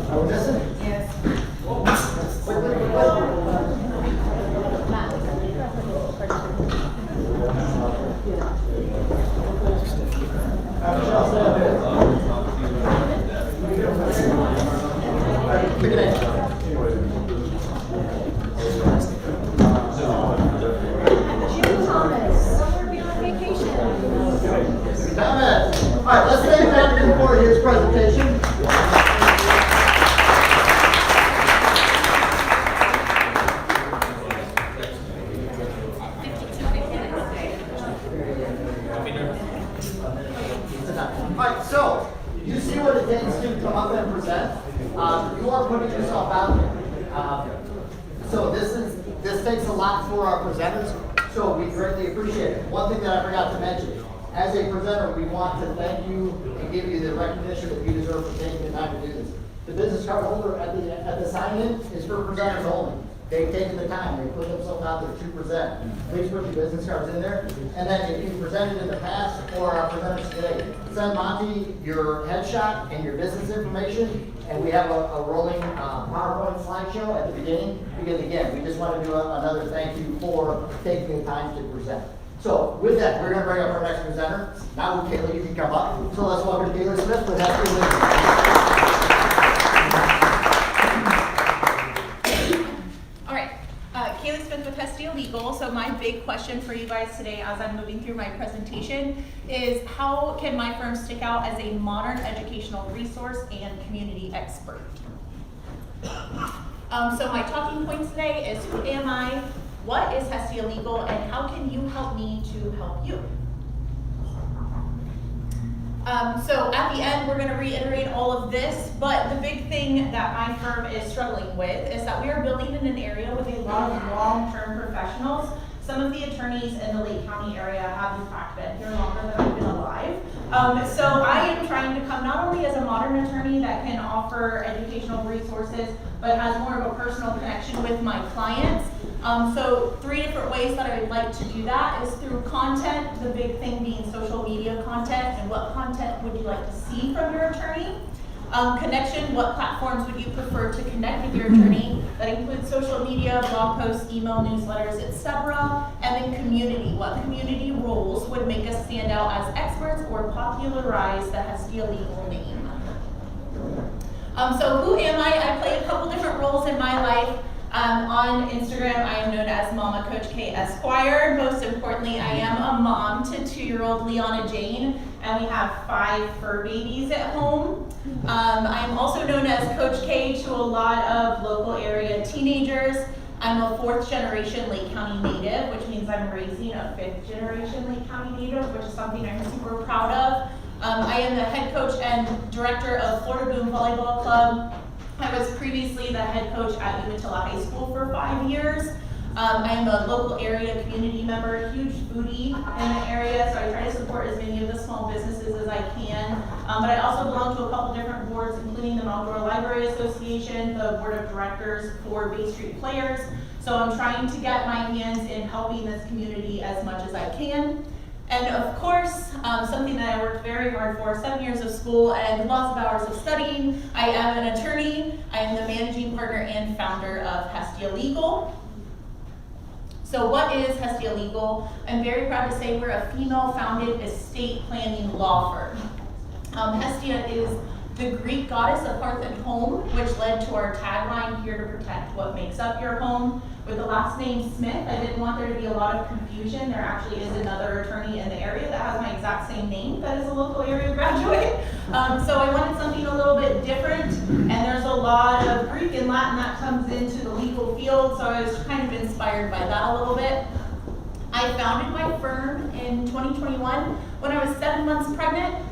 Are we missing? Yes. All right, let's stay down for his presentation. Alright, so you see what it takes to come up and present. You are putting yourself out there. So this takes a lot for our presenters, so we greatly appreciate it. One thing that I forgot to mention, as a presenter, we want to thank you and give you the recognition that you deserve for taking the time to do this. The business card holder at the sign-in is for presenters only. They've taken the time, they put themselves out there to present. Please put your business cards in there. And then if you presented in the past or are presenters today, send Monty your headshot and your business information. And we have a rolling PowerPoint slideshow at the beginning. Because again, we just want to do another thank you for taking the time to present. So with that, we're going to bring up our next presenter. Now, Kayla, you can come up. So let's welcome Kayla Smith with Hestia Legal. Kayla Smith with Hestia Legal. So my big question for you guys today as I'm moving through my presentation is how can my firm stick out as a modern educational resource and community expert? So my talking points today is who am I, what is Hestia Legal, and how can you help me to help you? So at the end, we're going to reiterate all of this, but the big thing that my firm is struggling with is that we are building in an area with a lot of long-term professionals. Some of the attorneys in the Lake County area have in fact been here longer than I've been alive. So I am trying to come not only as a modern attorney that can offer educational resources, but has more of a personal connection with my clients. So 3 different ways that I would like to do that is through content, the big thing being social media content, and what content would you like to see from your attorney? Connection, what platforms would you prefer to connect with your attorney? That includes social media, blog posts, email, newsletters, etc. And then community, what community roles would make us stand out as experts or popularize the Hestia Legal name? So who am I? I play a couple different roles in my life. On Instagram, I am known as Mama Coach K Esquire. Most importantly, I am a mom to 2-year-old Leona Jane, and we have 5 fur babies at home. I am also known as Coach K to a lot of local area teenagers. I'm a 4th generation Lake County native, which means I'm raising a 5th generation Lake County native, which is something I'm super proud of. I am the head coach and director of Florida Boom Volleyball Club. I was previously the head coach at Umatilla High School for 5 years. I am a local area community member, huge foodie in the area, so I try to support as many of the small businesses as I can. But I also belong to a couple different boards, including the Outdoor Library Association, the board of directors for Bay Street Players. So I'm trying to get my hands in helping this community as much as I can. And of course, something that I worked very hard for, 7 years of school and lots of hours of studying. I am an attorney. I am the managing partner and founder of Hestia Legal. So what is Hestia Legal? I'm very proud to say we're a female-founded estate planning law firm. Hestia is the Greek goddess of hearth and home, which led to our tagline, here to protect what makes up your home. With the last name Smith, I didn't want there to be a lot of confusion. There actually is another attorney in the area that has my exact same name that is a local area graduate. So I wanted something a little bit different, and there's a lot of Greek and Latin that comes into the legal field, so I was kind of inspired by that a little bit. I founded my firm in 2021 when I was 7 months pregnant.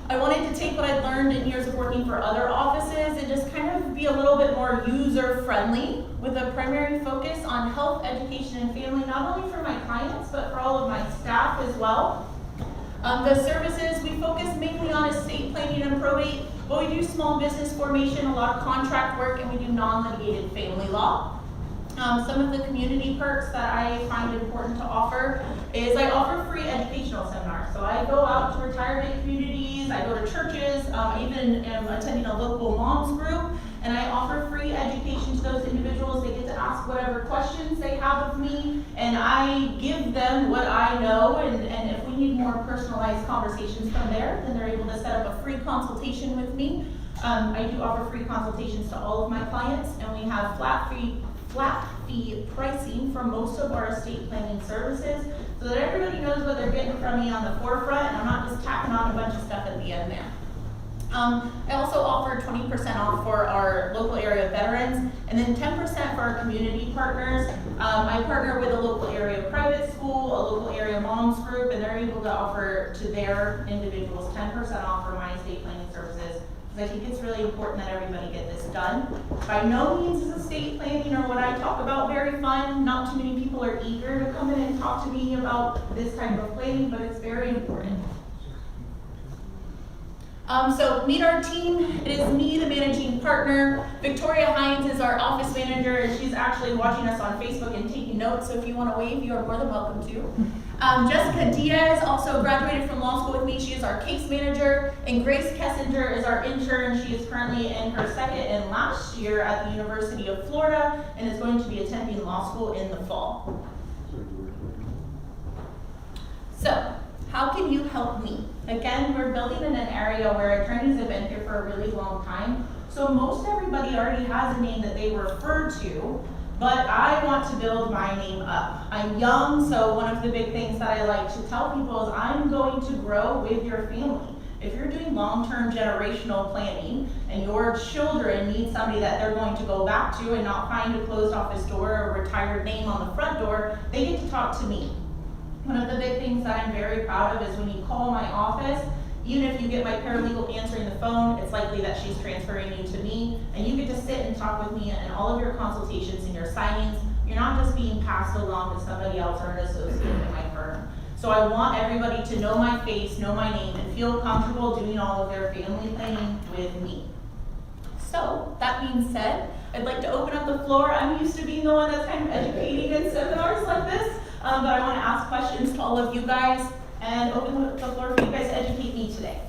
I wanted to take what I'd learned in years of working for other offices and just kind of be a little bit more user-friendly with a primary focus on health, education, and family, not only for my clients, but for all of my staff as well. The services, we focus mainly on estate planning and probate, but we do small business formation, a lot of contract work, and we do non-litigated family law. Some of the community perks that I find important to offer is I offer free educational seminars. So I go out to retirement communities, I go to churches, I even am attending a local moms group, and I offer free education to those individuals. They get to ask whatever questions they have of me, and I give them what I know, and if we need more personalized conversations from there, then they're able to set up a free consultation with me. I do offer free consultations to all of my clients, and we have flat fee pricing for most of our estate planning services so that everybody knows what they're getting from me on the forefront, and I'm not just tacking on a bunch of stuff at the end there. I also offer 20% off for our local area veterans, and then 10% for our community partners. I partner with a local area private school, a local area moms group, and they're able to offer to their individuals 10% off for my estate planning services. I think it's really important that everybody get this done. By no means is estate planning or what I talk about very fun. Not too many people are eager to come in and talk to me about this type of planning, but it's very important. So meet our team. It is me, the managing partner. Victoria Hines is our office manager, and she's actually watching us on Facebook and taking notes. So if you want to wave, you are more than welcome to. Jessica Diaz also graduated from law school with me. She is our case manager. And Grace Kessinger is our intern. She is currently in her second and last year at the University of Florida and is going to be attending law school in the fall. So, how can you help me? Again, we're building in an area where attorneys have been here for a really long time. So most everybody already has a name that they refer to, but I want to build my name up. I'm young, so one of the big things that I like to tell people is I'm going to grow with your family. If you're doing long-term generational planning and your children need somebody that they're going to go back to and not find a closed office door or a retired name on the front door, they get to talk to me. One of the big things that I'm very proud of is when you call my office, even if you get my paralegal answering the phone, it's likely that she's transferring you to me, and you get to sit and talk with me in all of your consultations and your signings. You're not just being passed along to somebody else or an associate in my firm. So I want everybody to know my face, know my name, and feel comfortable doing all of their family planning with me. So, that being said, I'd like to open up the floor. I'm used to being the one that's kind of educating in seminars like this. But I want to ask questions to all of you guys and open the floor for you guys to educate me today.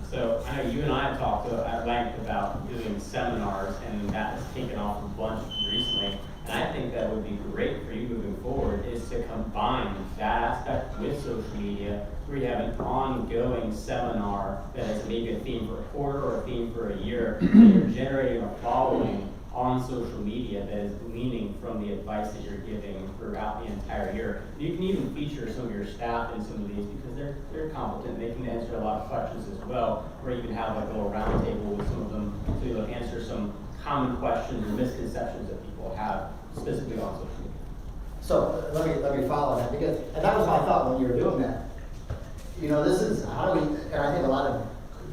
So I know you and I have talked at length about doing seminars, and that has taken off a bunch recently. And I think that would be great for you moving forward is to combine that aspect with social media, where you have an ongoing seminar that is maybe a theme for a quarter or a theme for a year, and you're generating a following on social media that is gleaning from the advice that you're giving throughout the entire year. You can even feature some of your staff in some of these because they're competent. They can answer a lot of questions as well, or you can have like a little round table with some of them so you'll answer some common questions or misconceptions that people have specifically on social media. So let me follow that, because, and that was my thought when you were doing that. You know, this is, how do we, and I think a lot of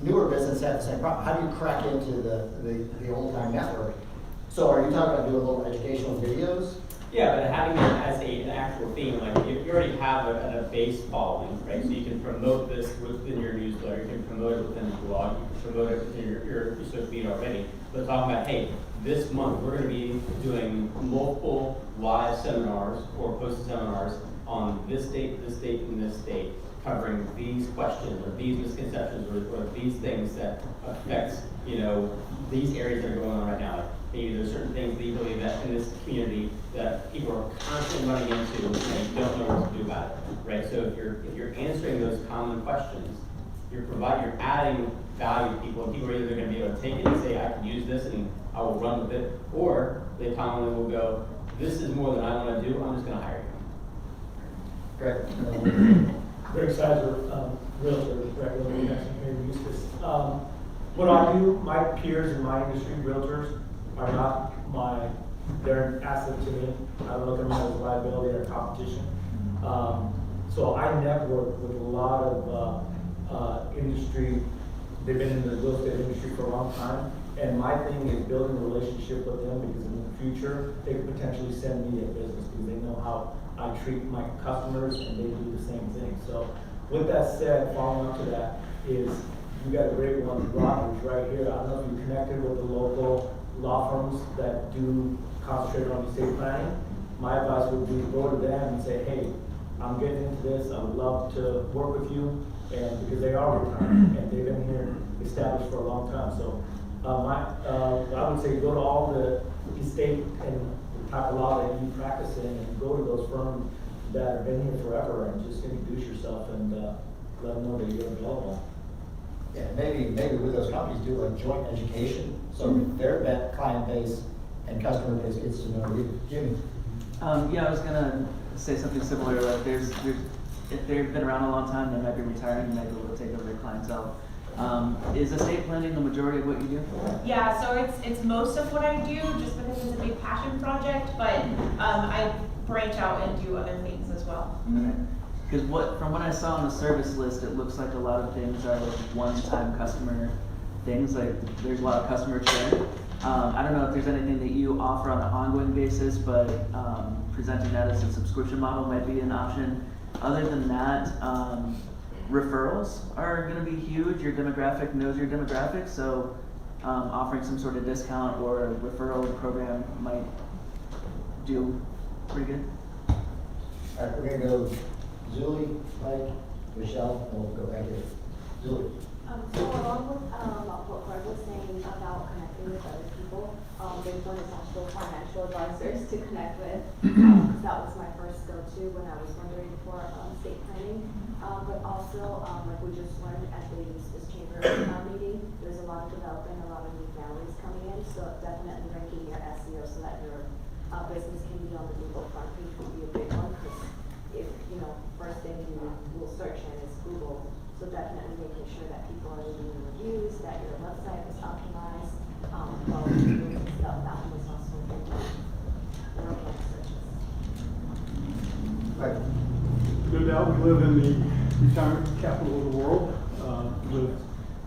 newer businesses have the same problem. How do you crack into the old time network? So are you talking about doing little educational videos? Yeah, but having it as an actual theme, like you already have a base following, right? So you can promote this within your newsletter, you can promote it within the blog, you can promote it within your social media already. But talking about, hey, this month we're going to be doing multiple live seminars or posted seminars on this date, and this date, covering these questions or these misconceptions or these things that affect, you know, these areas that are going on right now. Maybe there's certain things that you believe that in this community that people are constantly running into and don't know what to do about it, right? So if you're answering those common questions, you're adding value to people, and people are either going to be able to take it and say, I can use this and I will run with it, or they commonly will go, this is more than I want to do, I'm just going to hire you. Great. Greg Sizer, realtor, regular investment here in Eustis. What I do, my peers in my industry, realtors, are not they're an asset to me. I look at them as a liability or competition. So I network with a lot of industry. They've been in the real estate industry for a long time. And my thing is building a relationship with them, because in the future, they could potentially send me a business because they know how I treat my customers and they do the same thing. So with that said, following up to that is, you got a great one, Rob, who's right here. I don't know if you connected with the local law firms that do concentrate on estate planning. My advice would be go to them and say, hey, I'm getting into this, I would love to work with you, and because they are retired and they've been here established for a long time. So I would say go to all the estate and the type of law that you practice in, and go to those firms that have been here forever and just introduce yourself and let them know that you're available. Yeah, maybe with those companies do like joint education, so their client base and customer base gets to know you. Jimmy? Yeah, I was gonna say something similar. Like, if they've been around a long time, they might be retiring, and might be able to take over their clientele. Is estate planning the majority of what you do? Yeah, so it's most of what I do, just because it's a big passion project. But I branch out and do other things as well. Okay. Because from what I saw on the service list, it looks like a lot of things are like one-time customer things. Like there's a lot of customer churn. I don't know if there's anything that you offer on an ongoing basis, but presenting that as a subscription model might be an option. Other than that, referrals are gonna be huge. Your demographic knows your demographic, so offering some sort of discount or a referral program might do pretty good. All right, we're gonna go Julie, Mike, Michelle, and we'll go back here. Julie. So along with what Greg was saying about connecting with other people, there's one is also financial advisors to connect with. That was my first go-to when I was wondering for estate planning. But also, like we just learned at the Eustis Chamber meeting, there's a lot of development, a lot of new families coming in. So definitely ranking your SEO so that your business can be on the Google front page would be a big one. Because if, first thing you will search in is Google. So definitely making sure that people are leaving reviews, that your website is optimized, well, and stuff. That one was also a big one. Organic searches. Right. No doubt, we live in the retirement capital of the world, with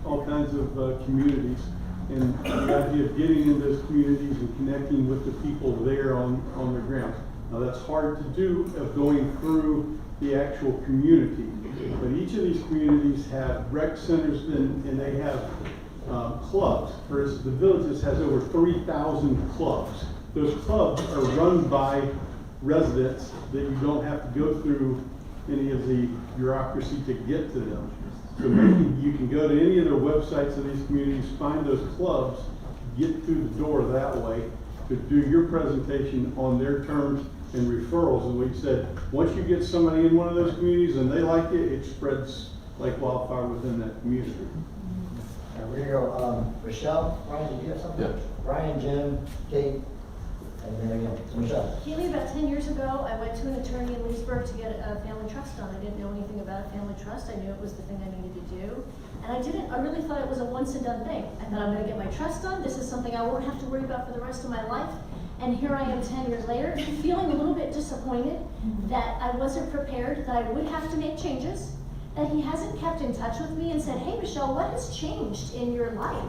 all kinds of communities. And the idea of getting in those communities and connecting with the people there on the ground. Now that's hard to do, of going through the actual community. But each of these communities have rec centers and they have clubs. For instance, the Villages has over 3,000 clubs. Those clubs are run by residents that you don't have to go through any of the bureaucracy to get to them. So maybe you can go to any of their websites of these communities, find those clubs, get through the door that way to do your presentation on their terms and referrals. And we said, once you get somebody in one of those communities and they like it, it spreads like wildfire within that community. All right, we're gonna go, Michelle, Brian, did you have something? Yeah. Brian, Jim, Kate, and then again, so Michelle. Keely, about 10 years ago, I went to an attorney in Leesburg to get a family trust done. I didn't know anything about a family trust. I knew it was the thing I needed to do. And I really thought it was a once and done thing. I thought I'm gonna get my trust done. This is something I won't have to worry about for the rest of my life. And here I am 10 years later, feeling a little bit disappointed that I wasn't prepared, that I would have to make changes, that he hasn't kept in touch with me and said, hey, Michelle, what has changed in your life?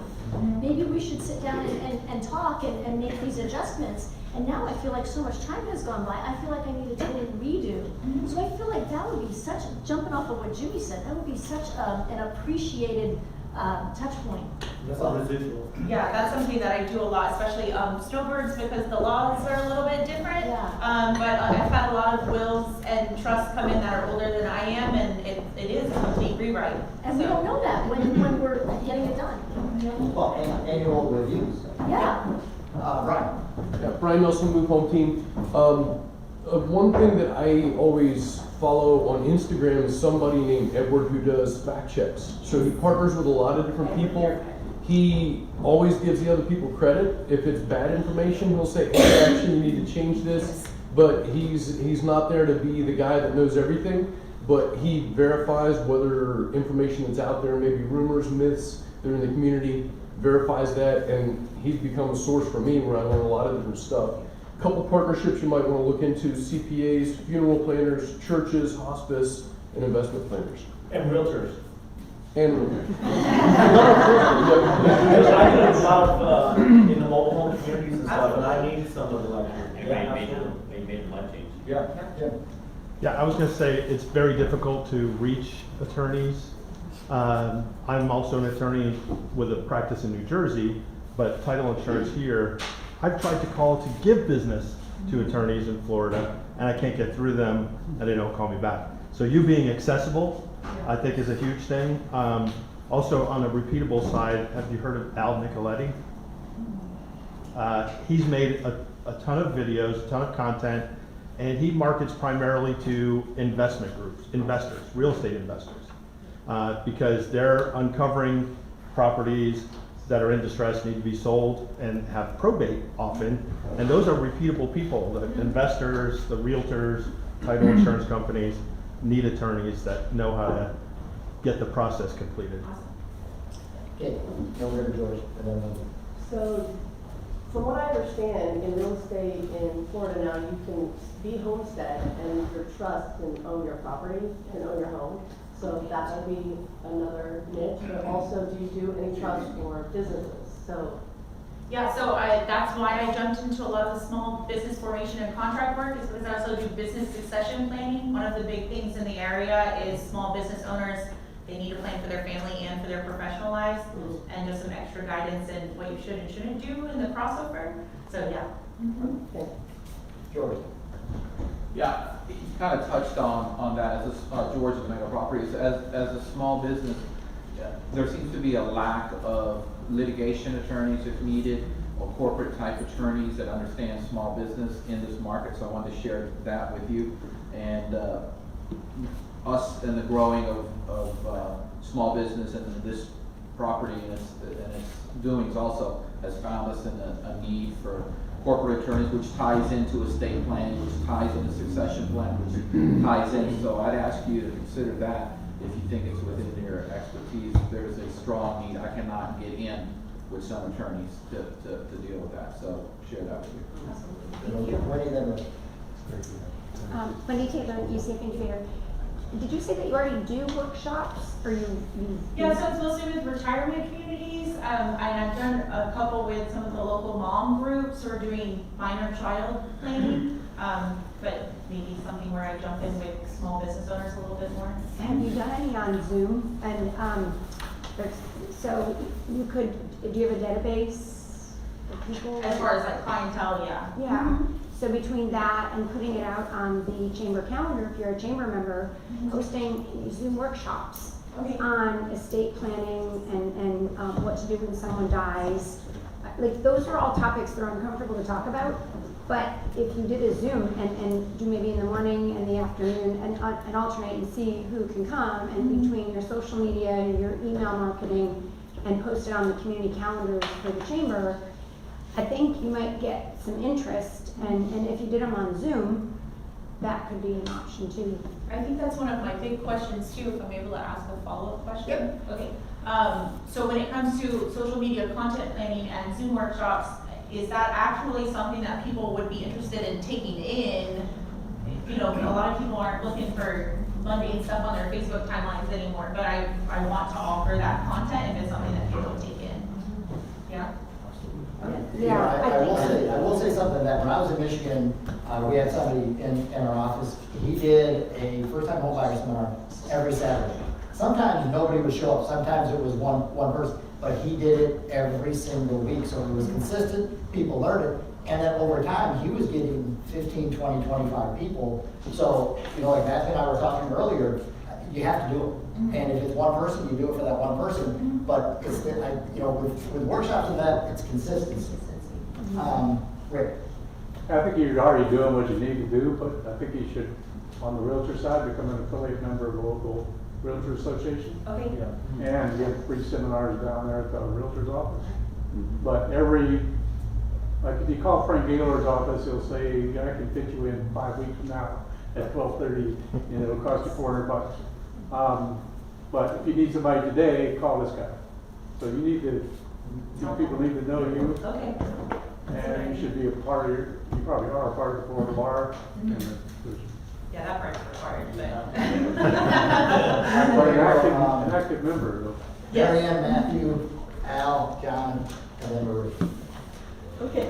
Maybe we should sit down and talk and make these adjustments. And now I feel like so much time has gone by, I feel like I need a total redo. So I feel like that would be such, jumping off of what Jimmy said, that would be such an appreciated touch point. That's all residual. Yeah, that's something that I do a lot, especially snowbirds, because the laws are a little bit different. Yeah. But I've had a lot of wills and trusts come in that are older than I am, and it is a complete rewrite. And we don't know that when we're getting it done. Well, annual reviews. Yeah. Brian. Yeah, Brian Nelson, Move Home Team. One thing that I always follow on Instagram is somebody named Edward who does fact checks. So he partners with a lot of different people. He always gives the other people credit. If it's bad information, he'll say, hey, actually, you need to change this. But he's not there to be the guy that knows everything, but he verifies whether information that's out there, maybe rumors, myths, that are in the community, verifies that, and he's become a source for me where I learn a lot of different stuff. A couple partnerships you might want to look into: CPAs, funeral planners, churches, hospice, and investment planners. And realtors. And realtors. Because I do a lot of, in the mobile home communities and stuff, and I need somebody like you. They made a life change. Yeah. Yeah, I was gonna say, it's very difficult to reach attorneys. I'm also an attorney with a practice in New Jersey, but title insurance here, I've tried to call to give business to attorneys in Florida, and I can't get through them, and they don't call me back. So you being accessible, I think, is a huge thing. Also, on the repeatable side, have you heard of Al Nicoletti? He's made a ton of videos, a ton of content, and he markets primarily to investment groups, investors, real estate investors, because they're uncovering properties that are in distress, need to be sold, and have probate often. And those are repeatable people. The investors, the realtors, title insurance companies need attorneys that know how to get the process completed. Okay, now we're gonna George, and then So, from what I understand, in real estate in Florida now, you can be homestead and your trust can own your property, can own your home. So that would be another niche, but also do you do any trust for businesses? So Yeah, so that's why I jumped into a lot of the small business formation and contract work, is because I also do business succession planning. One of the big things in the area is small business owners they need to plan for their family and for their professional lives, and just some extra guidance in what you should and shouldn't do in the crossover. So yeah. George. Yeah, you kind of touched on that as George of Mega Properties. As a small business, there seems to be a lack of litigation attorneys if needed, or corporate type attorneys that understand small business in this market. So I wanted to share that with you. And us and the growing of small business and this property and its doings also has found us in a need for corporate attorneys, which ties into estate planning, which ties into succession plan, which ties in. So I'd ask you to consider that if you think it's within your expertise. There's a strong need. I cannot get in with some attorneys to deal with that. So share that with you. Wendy Taylor, UC Incubator. Did you say that you already do workshops, or you? Yeah, so it's mostly with retirement communities. I've done a couple with some of the local mom groups who are doing minor child planning. But maybe something where I jump in with small business owners a little bit more. Have you done any on Zoom? And so you could, do you have a database of people? As far as like clientele, yeah. Yeah. So between that and putting it out on the chamber calendar, if you're a chamber member, hosting Zoom workshops on estate planning and what to do when someone dies. Like, those are all topics that are uncomfortable to talk about. But if you did a Zoom and do maybe in the morning and the afternoon and alternate and see who can come, and between your social media and your email marketing and post it on the community calendars for the chamber, I think you might get some interest. And if you did them on Zoom, that could be an option too. I think that's one of my big questions too, if I'm able to ask a follow-up question. Yep. Okay. So when it comes to social media content planning and Zoom workshops, is that actually something that people would be interested in taking in? You know, a lot of people aren't looking for mundane stuff on their Facebook timelines anymore, but I want to offer that content if it's something that people take in. Yeah? I will say something that when I was in Michigan, we had somebody in our office. He did a first-time homebuyer seminar every Saturday. Sometimes nobody would show up. Sometimes it was one person, but he did it every single week. So it was consistent. People learned it. And then over time, he was getting 15, 20, 25 people. So, you know, like Matthew and I were talking earlier, you have to do it. And if it's one person, you do it for that one person. But it's, you know, with workshops and that, it's consistency. Rick. I think you're already doing what you need to do, but I think you should, on the realtor side, become an affiliate member of the local realtor association. Okay. Yeah. And get free seminars down there at the realtor's office. But like if you call Frank Gaylord's office, he'll say, I can fit you in 5 weeks from now at 12:30, and it'll cost you $400. But if you need somebody today, call this guy. So you need to, people need to know you. Okay. And you should be a part of you probably are a part of the Florida Bar. Yeah, that part's required, but. An active member though. Mary Ann, Matthew, Al, John, and then Marie. Okay.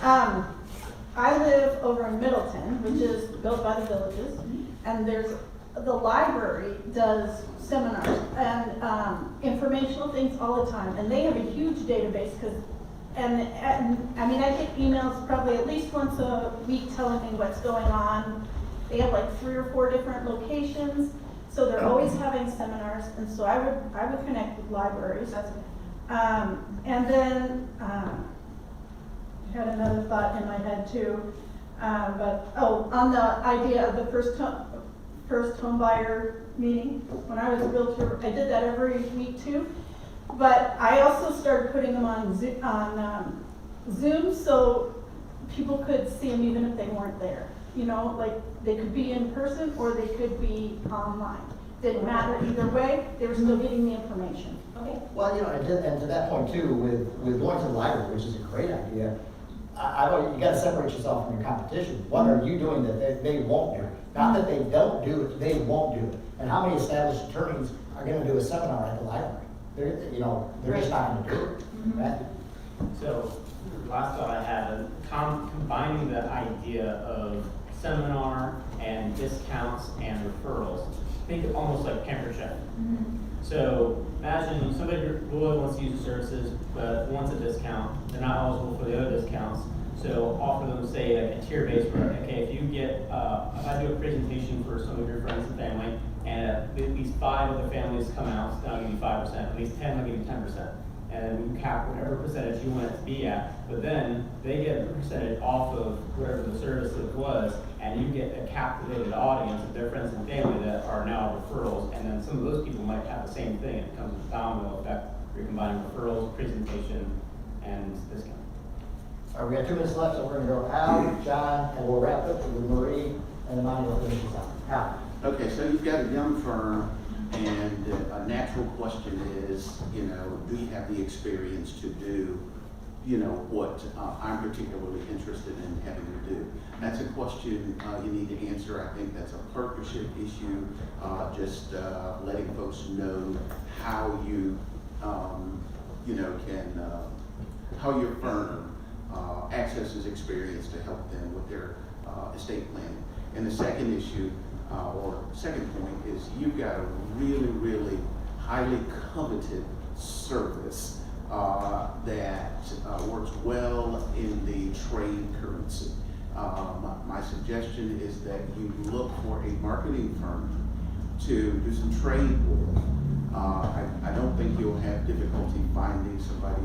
I live over in Middleton, which is built by the villages, and the library does seminars and informational things all the time, and they have a huge database and I mean, I get emails probably at least once a week telling me what's going on. They have like 3 or 4 different locations, so they're always having seminars, and so I would connect with libraries. And then I had another thought in my head too, on the idea of the first home buyer meeting. When I was a realtor, I did that every week too. But I also started putting them on Zoom so people could see them even if they weren't there. You know, like they could be in person or they could be online. Didn't matter either way, they were still getting the information. Okay. Well, you know, and to that point too, with going to the library, which is a great idea, you got to separate yourself from your competition. What are you doing that they won't do? Not that they don't do it, they won't do it. And how many established attorneys are going to do a seminar at the library? They're just not going to do it. Right? So, last thought I had, combining the idea of seminar and discounts and referrals. Think almost like Pampered Chef. So imagine somebody really wants to use the services, but wants a discount. They're not eligible for the other discounts. So offer them, say, like a tier-based where, okay, if you get, if I do a presentation for some of your friends and family, and at least 5 of the families come out, then I'll give you 5%. At least 10, I'll give you 10%. And you cap whatever percentage you want it to be at. But then they get a percentage off of whatever the service was, and you get a captivated audience of their friends and family that are now referrals. And then some of those people might have the same thing. It becomes a domino effect. You're combining referrals, presentation, and discount. All right, we got 2 minutes left, so we're gonna go Al, John, and we'll wrap up with Marie, and then Monty will finish this out. Al. Okay, so you've got a young firm, and a natural question is, you know, do you have the experience to do, you know, what I'm particularly interested in having to do? That's a question you need to answer. I think that's a partnership issue, just letting folks know how you, you know, can, how your firm accesses experience to help them with their estate planning. And the second issue, or second point, is you've got a really, really highly coveted service that works well in the trade currency. My suggestion is that you look for a marketing firm to do some trade with. I don't think you'll have difficulty finding somebody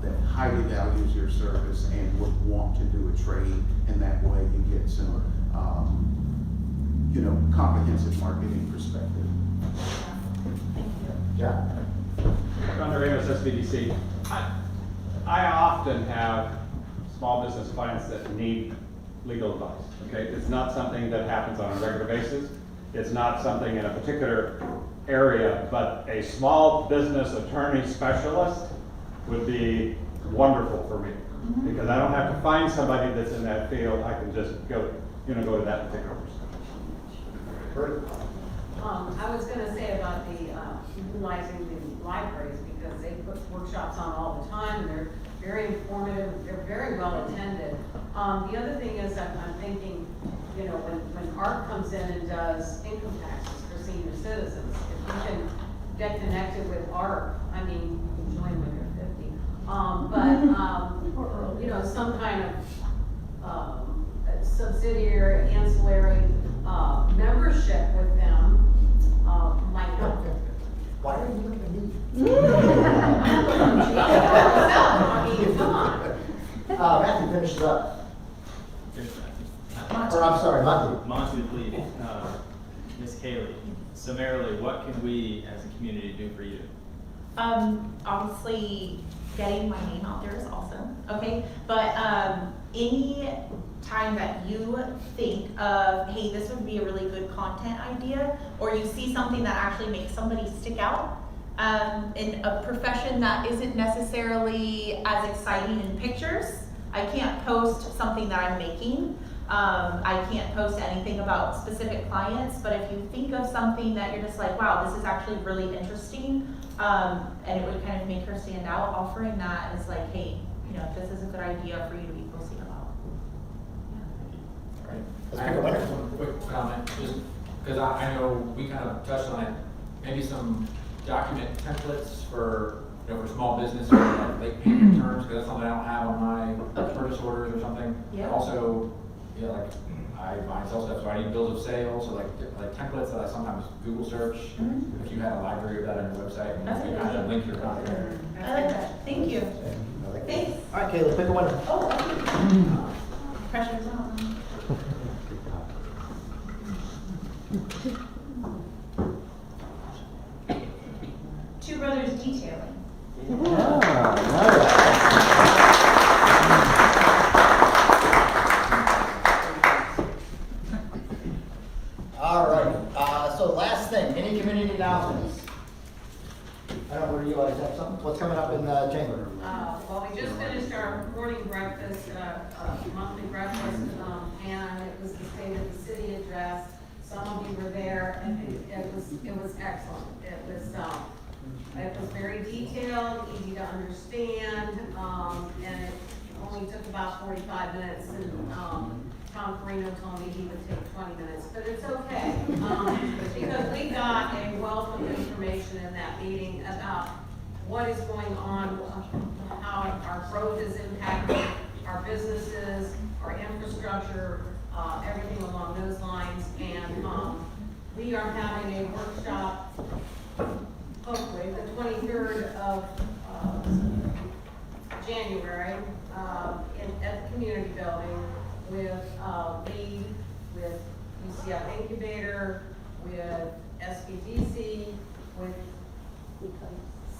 that highly values your service and would want to do a trade, and that way you get some you know, comprehensive marketing perspective. John. John Ramos, SBDC. I often have small business clients that need legal advice. Okay, it's not something that happens on a regular basis. It's not something in a particular area, but a small business attorney specialist would be wonderful for me, because I don't have to find somebody that's in that field. I can just go, you know, go to that particular person. I was going to say about the utilizing the libraries, because they put workshops on all the time, and they're very informative, they're very well attended. The other thing is that I'm thinking, you know, when ARC comes in and does income taxes for senior citizens, if you can get connected with ARC, I mean, you can join when you're 50, but you know, some kind of subsidiary, ancillary membership with them might help. Why are you looking at me? I mean, come on. Matthew finishes up. Or I'm sorry, Monty. Monty, please. Ms. Kaylee, summarily, what can we as a community do for you? Obviously, getting my name out there is awesome, okay? But any time that you think of, hey, this would be a really good content idea, or you see something that actually makes somebody stick out in a profession that isn't necessarily as exciting in pictures. I can't post something that I'm making. I can't post anything about specific clients, but if you think of something that you're just like, wow, this is actually really interesting, and it would kind of make her stand out, offering that is like, hey, you know, this is a good idea for you to be posting about. I have one quick comment, just because I know we kind of touched on it. Maybe some document templates for, you know, for small business or like late payment terms, because that's something I don't have on my purchase orders or something. Yeah. Also, yeah, like I buy and sell stuff, so I need bills of sale, so like templates that I sometimes Google search. If you had a library of that on your website, and That's you kind of link your content. I like that. Thank you. Thanks. All right, Kayla, pick a winner. Oh, pressure's on. Two Brothers Detailing. All right, so last thing, any community announcements? I don't know, where do you guys have something? What's coming up in the chamber? Well, we just finished our morning breakfast, monthly breakfast, and it was the State of the City address. Some of you were there, and it was excellent. It was very detailed, easy to understand, and it only took about 45 minutes, and Tom Carino told me he would take 20 minutes, but it's okay. Because we got a wealth of information in that meeting about what is going on, how our growth is impacting our businesses, our infrastructure, everything along those lines. And we are having a workshop, hopefully the 23rd of January at the community building with LEAD, with UCF Incubator, with SBDC, with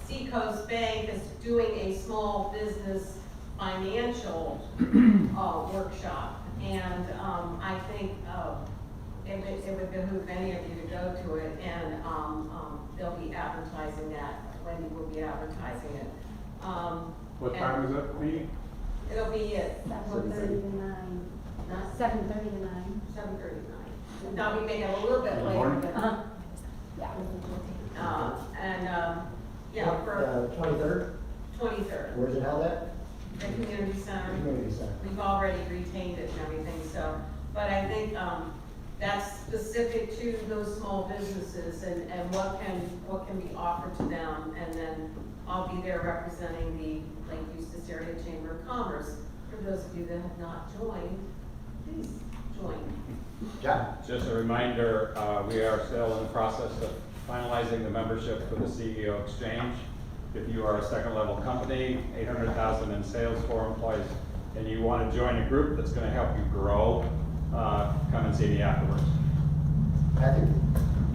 Seacoast Bank is doing a small business financial workshop. And I think it would behoove any of you to go to it, and they'll be advertising that. Wendy will be advertising it. What time is that meeting? It'll be at 7:30 to 9. 7:30 to 9. 7:30 to 9. Now, we may have a little bit In the later, morning? but, yeah, for 23rd? 23rd. Where's it held at? The community center. Community center. We've already retained it and everything, so, but I think, that's specific to those small businesses and what can be offered to them. And then I'll be there representing the Lake Eustis Area Chamber of Commerce. For those of you that have not joined, please join. John? Just a reminder, we are still in the process of finalizing the membership for the CEO Exchange. If you are a second level company, 800,000 in sales, 4 employees, and you want to join a group that's going to help you grow, come and see me afterwards. Matthew?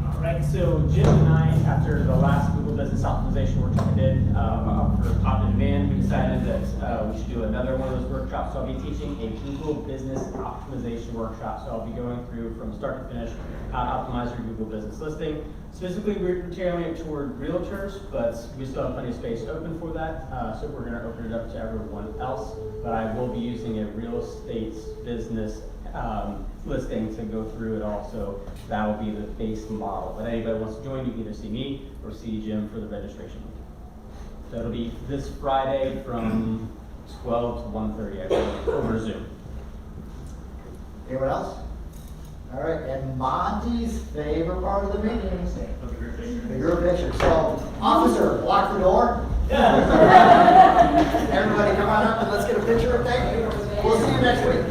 All right, so Jim and I, after the last Google Business Optimization workshop we did for Top to Demand, we decided that we should do another one of those workshops. So I'll be teaching a Google Business Optimization workshop. So I'll be going through from start to finish how to optimize your Google Business listing. Specifically, we're tailoring it toward realtors, but we still have plenty of space open for that. So we're going to open it up to everyone else. But I will be using a real estate business listing to go through it all, so that will be the base model. But anybody wants to join, you can either see me or see Jim for the registration. So it'll be this Friday from 12 to 1:30, I believe, over Zoom. Anyone else? All right, and Monty's favorite part of the meeting. The group picture. So, officer, lock the door. Everybody come on up and let's get a picture. Thank you. We'll see you next week.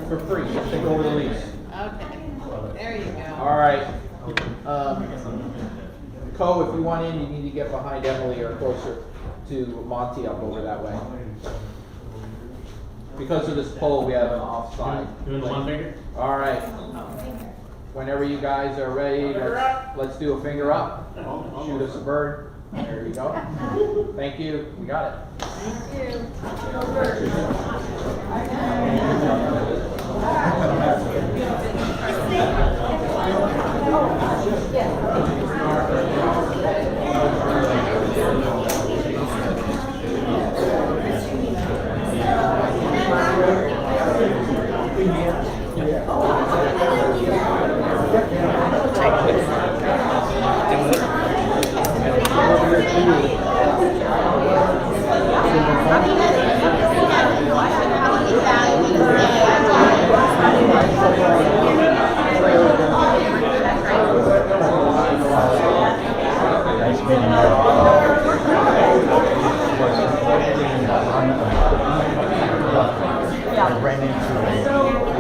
For free, just take over the lease. Okay, there you go. All right. Co, if you want in, you need to get behind Emily or closer to Monty. I'll go over that way. Because of this pole, we have an offside. Doing the one finger? All right. Whenever you guys are ready, let's do a finger up. Shoot us a bird. There you go. Thank you. We got it. Thank you. Oh, yes.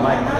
Mike.